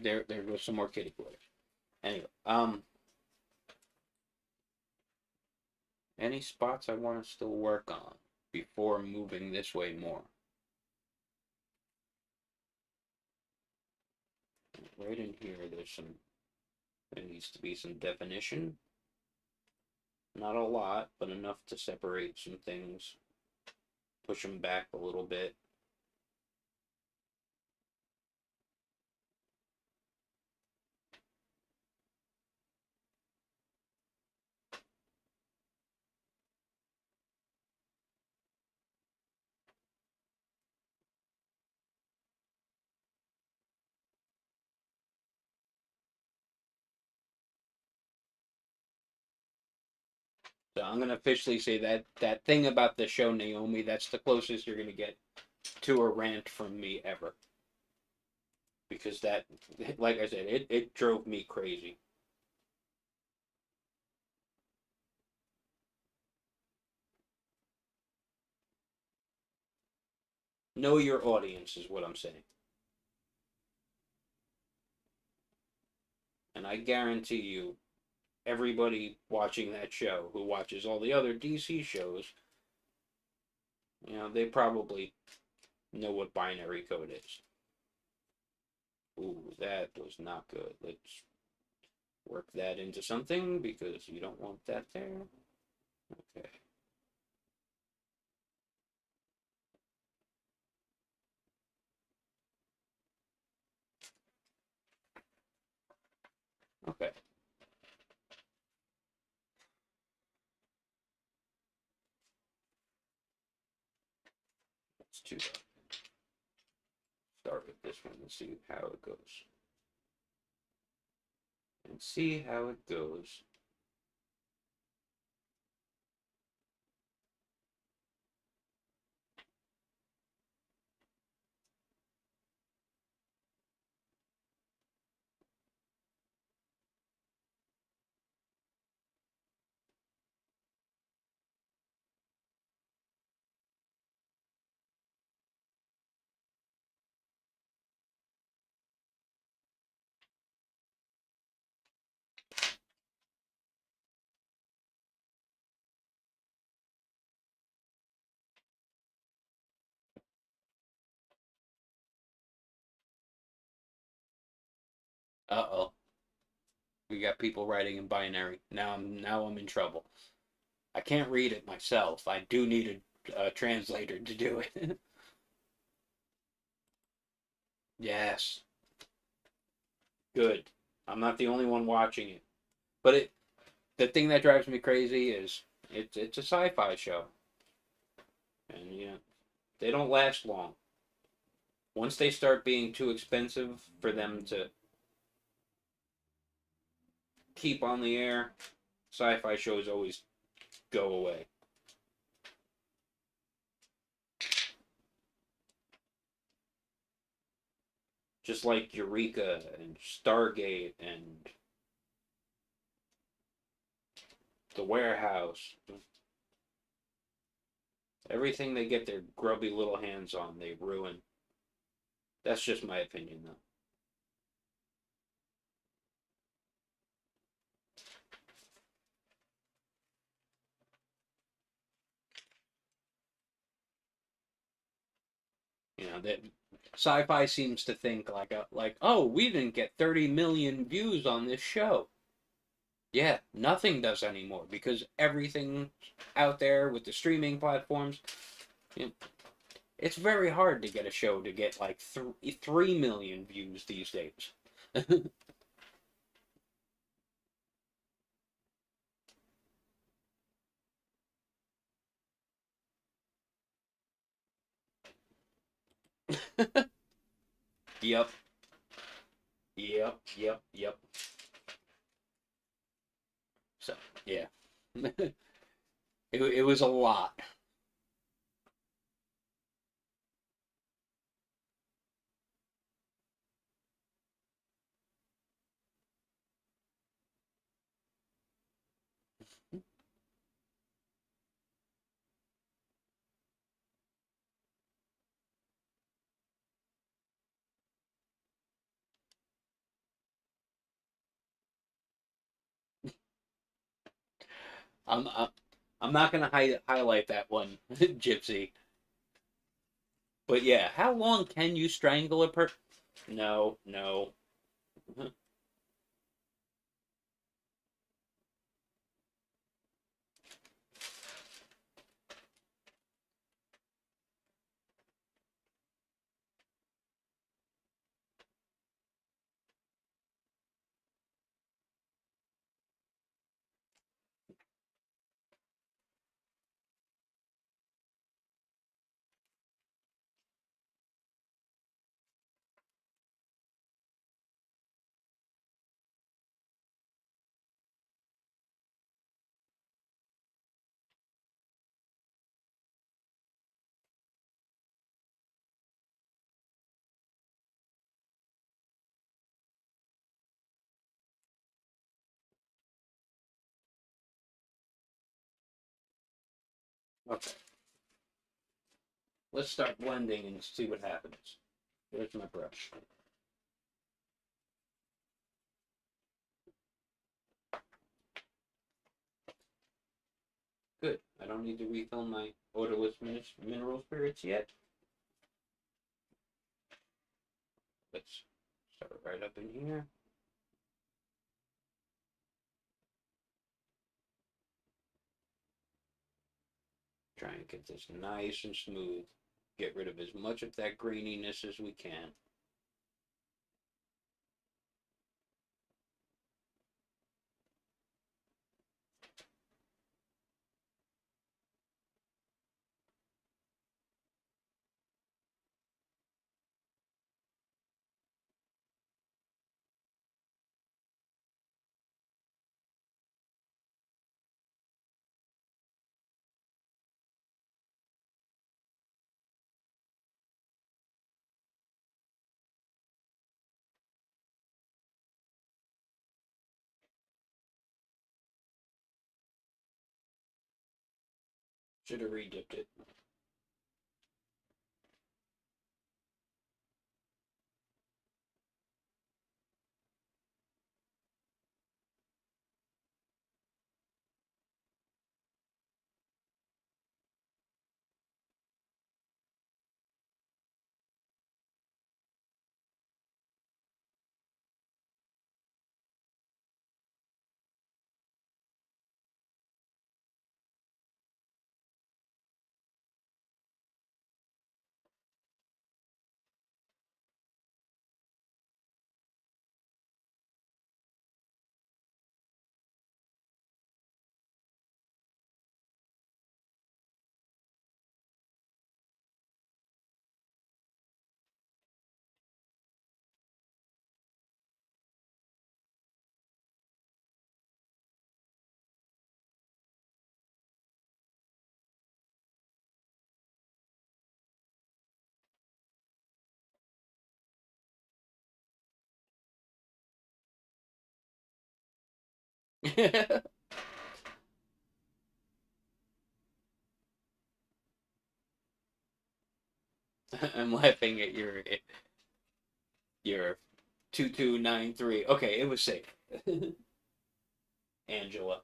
there goes some more kitty glitter. Anyway, any spots I want to still work on before moving this way more? Right in here, there needs to be some definition. Not a lot, but enough to separate some things. Push them back a little bit. So I'm gonna officially say that thing about the show Naomi, that's the closest you're gonna get to a rant from me ever. because that, like I said, it drove me crazy. Know your audience is what I'm saying. And I guarantee you, everybody watching that show who watches all the other DC shows, they probably know what binary code is. Ooh, that was not good. Let's work that into something because you don't want that there. Okay. Okay. Let's start with this one and see how it goes. And see how it goes. Uh-oh. We got people writing in binary. Now I'm in trouble. I can't read it myself. I do need a translator to do it. Yes. Good. I'm not the only one watching it. But the thing that drives me crazy is it's a sci-fi show. And they don't last long. Once they start being too expensive for them to keep on the air, sci-fi shows always go away. Just like Eureka and Stargate and The Warehouse. Everything they get their grubby little hands on, they ruin. That's just my opinion, though. That sci-fi seems to think like, oh, we didn't get 30 million views on this show. Yeah, nothing does anymore because everything out there with the streaming platforms, you know, it's very hard to get a show to get like 3 million views these days. Yep. Yep. Yep. Yep. So, yeah. It was a lot. I'm I'm, I'm not gonna highlight that one, Gypsy. But yeah, how long can you strangle a person? No, no. Okay. Let's start blending and see what happens. There's my brush. Good. I don't need to refill my odorless mineral spirits yet. Let's start right up in here. Try and get this nice and smooth. Get rid of as much of that graininess as we can. Should have re-dipped it. I'm laughing at your 2293. Okay, it was safe. Angela.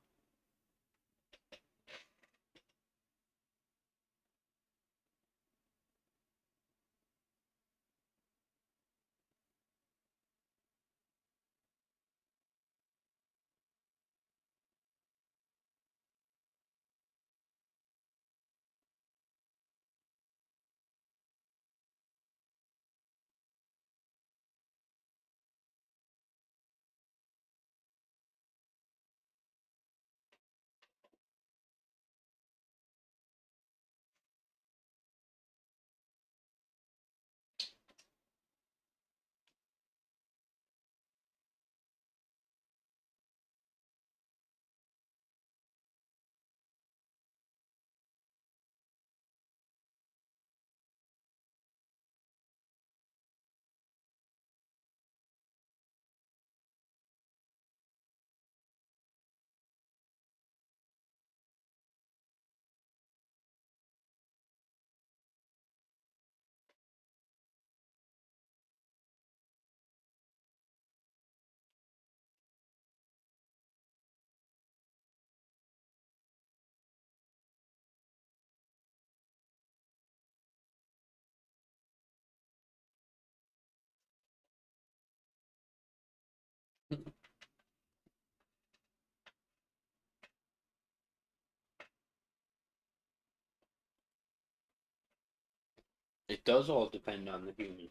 It does all depend on the human,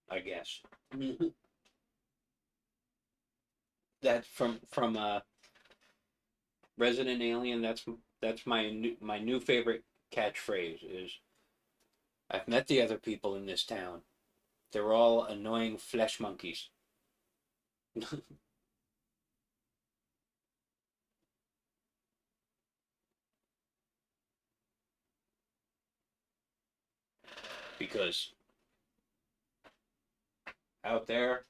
I guess. That's from Resident Alien. That's my new favorite catchphrase is I've met the other people in this town. They're all annoying flesh monkeys. Because out there,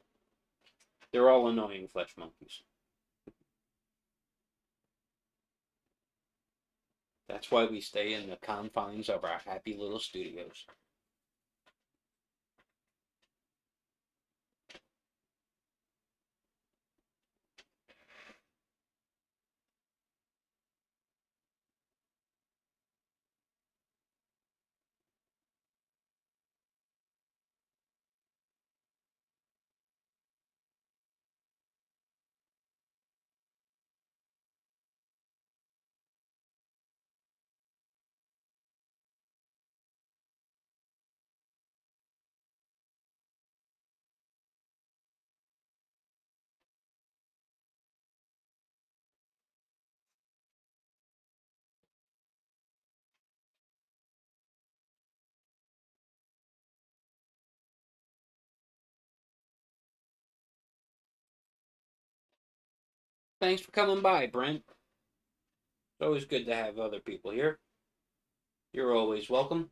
they're all annoying flesh monkeys. That's why we stay in the confines of our happy little studios. Thanks for coming by, Brent. It's always good to have other people here. You're always welcome.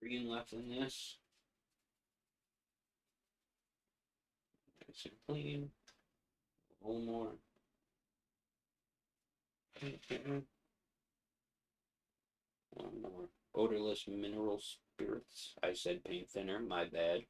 Green left in this. Nice and clean. A little more. One more. Odorless mineral spirits. I said paint thinner, my bad.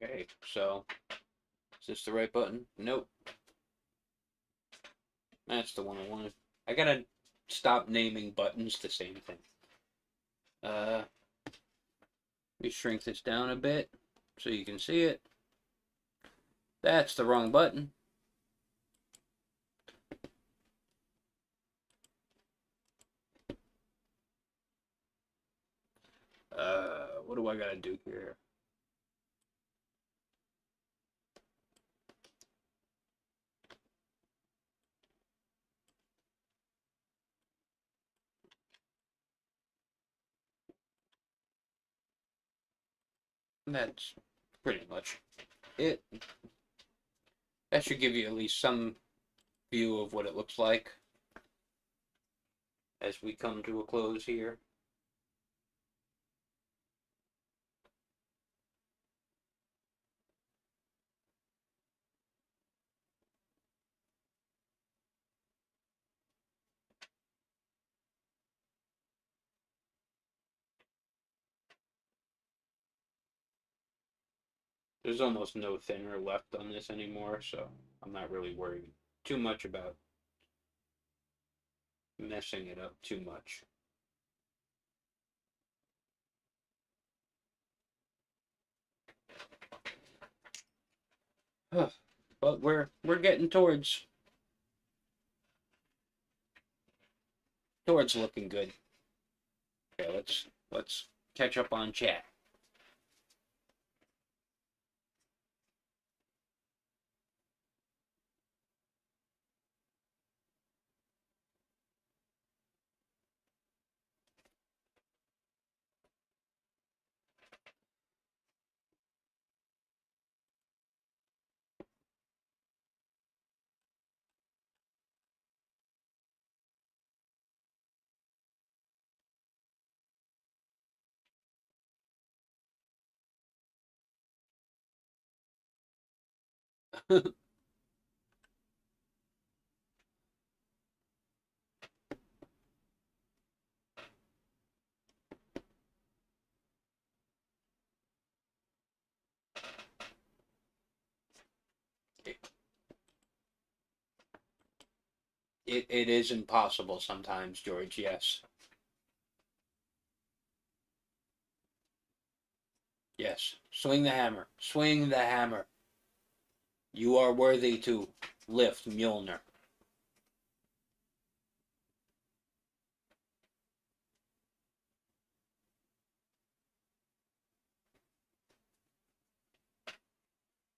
Okay, so is this the right button? Nope. That's the one I wanted. I gotta stop naming buttons the same thing. Let me shrink this down a bit so you can see it. That's the wrong button. What do I gotta do here? That's pretty much it. That should give you at least some view of what it looks like as we come to a close here. There's almost no thinner left on this anymore, so I'm not really worried too much about messing it up too much. But we're getting towards looking good. Okay, let's catch up on chat. It is impossible sometimes, George, yes. Yes. Swing the hammer. Swing the hammer. You are worthy to lift Mjolnir.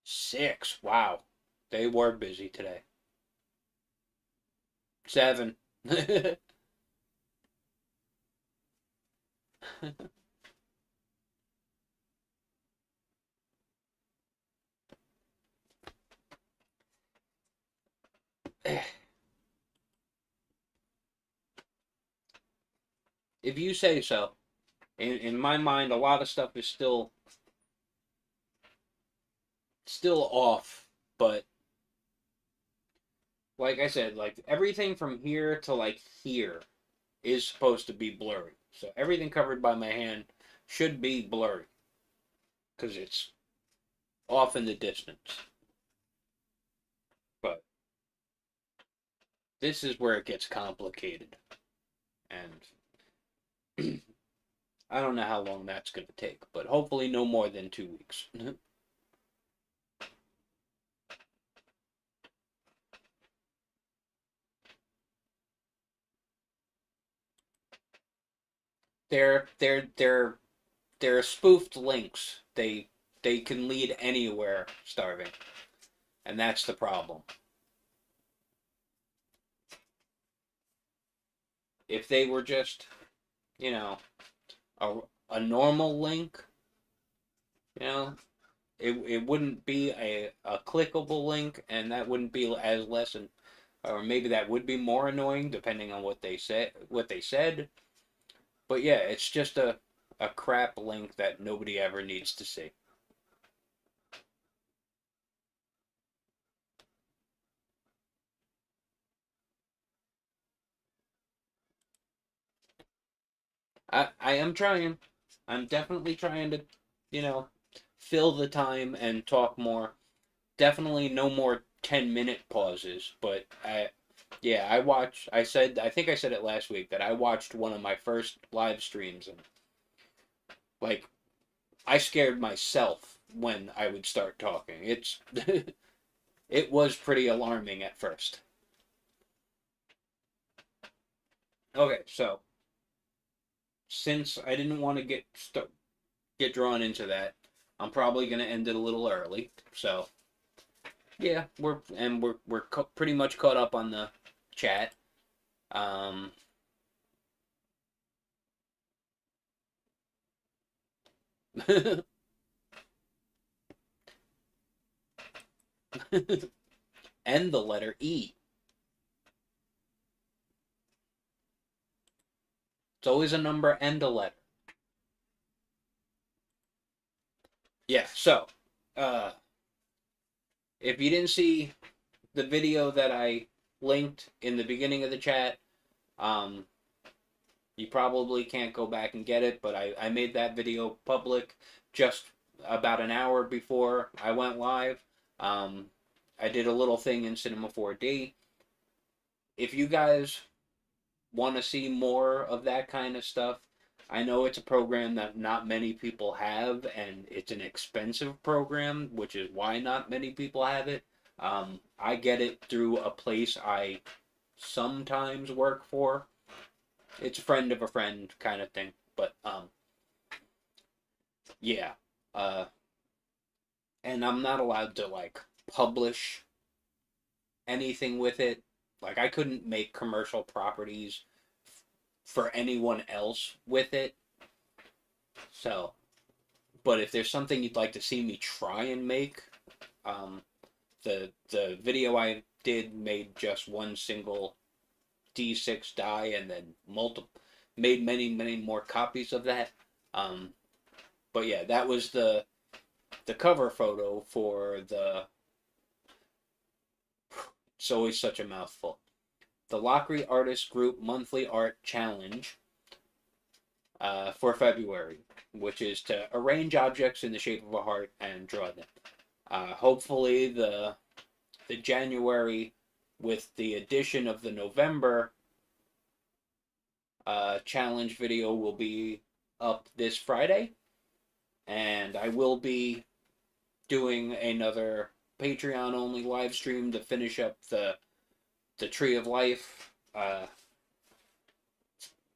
Six. Wow. They were busy today. Seven. If you say so. In my mind, a lot of stuff is still off, but like I said, like everything from here to like here is supposed to be blurry. So everything covered by my hand should be blurry because it's off in the distance. But this is where it gets complicated. And I don't know how long that's going to take, but hopefully no more than 2 weeks. they're spoofed links. They can lead anywhere, starving. And that's the problem. If they were just, you know, a normal link, you know, it wouldn't be a clickable link, and that wouldn't be as less, or maybe that would be more annoying depending on what they said. But yeah, it's just a crap link that nobody ever needs to see. I am trying. I'm definitely trying to, you know, fill the time and talk more. Definitely no more 10-minute pauses, but yeah, I think I said it last week that I watched one of my first live streams, and like I scared myself when I would start talking. It was pretty alarming at first. Okay, so since I didn't want to get drawn into that, I'm probably gonna end it a little early. So yeah, we're pretty much caught up on the chat. Um, and the letter E. It's always a number and a letter. Yeah. So, uh, if you didn't see the video that I linked in the beginning of the chat, um, you probably can't go back and get it, but I made that video public just about an hour before I went live. I did a little thing in Cinema 4D. If you guys want to see more of that kind of stuff, I know it's a program that not many people have, and it's an expensive program, which is why not many people have it. I get it through a place I sometimes work for. It's a friend of a friend kind of thing, but yeah. And I'm not allowed to like publish anything with it. Like I couldn't make commercial properties for anyone else with it. So, but if there's something you'd like to see me try and make, the video I did made just one single D6 die and then made many more copies of that. But yeah, that was the cover photo for the. It's always such a mouthful. The Lockery Artist Group Monthly Art Challenge for February, which is to arrange objects in the shape of a heart and draw them. Hopefully the January, with the addition of the November challenge video, will be up this Friday, and I will be doing another Patreon only live stream to finish up the Tree of Life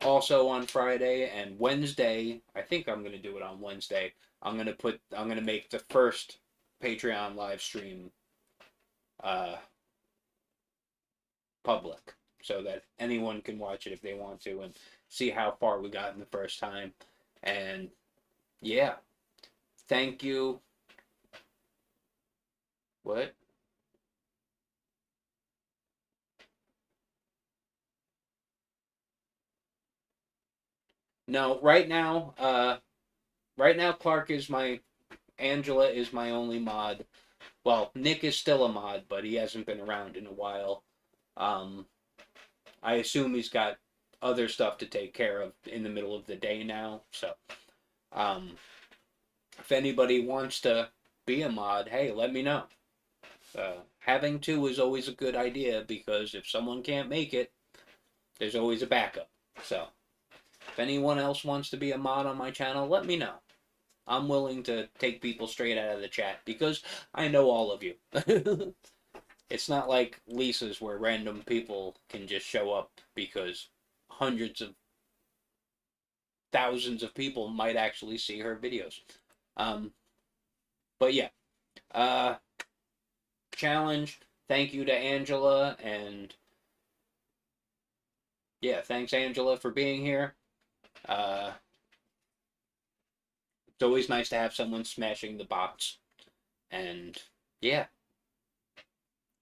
also on Friday. And Wednesday, I think I'm gonna do it on Wednesday. I'm gonna make the first Patreon live stream public, so that anyone can watch it if they want to and see how far we got in the first time. And yeah, thank you. What? No, right now, Clark is Angela is my only mod. Well, Nick is still a mod, but he hasn't been around in a while. I assume he's got other stuff to take care of in the middle of the day now. So, if anybody wants to be a mod, hey, let me know. Having two is always a good idea, because if someone can't make it, there's always a backup. So, if anyone else wants to be a mod on my channel, let me know. I'm willing to take people straight out of the chat, because I know all of you. It's not like Lisa's, where random people can just show up because hundreds of thousands of people might actually see her videos. But yeah, challenge. Thank you to Angela, and yeah, thanks Angela for being here. It's always nice to have someone smashing the bots, and yeah.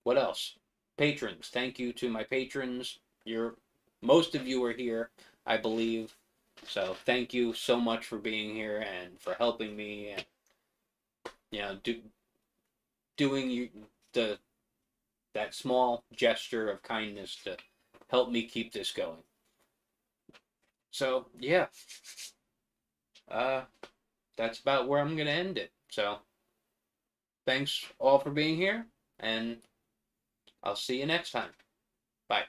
What else? Patrons. Thank you to my patrons. Most of you are here, I believe. So thank you so much for being here and for helping me, and doing that small gesture of kindness to help me keep this going. So yeah, that's about where I'm gonna end it. So thanks all for being here, and I'll see you next time. Bye.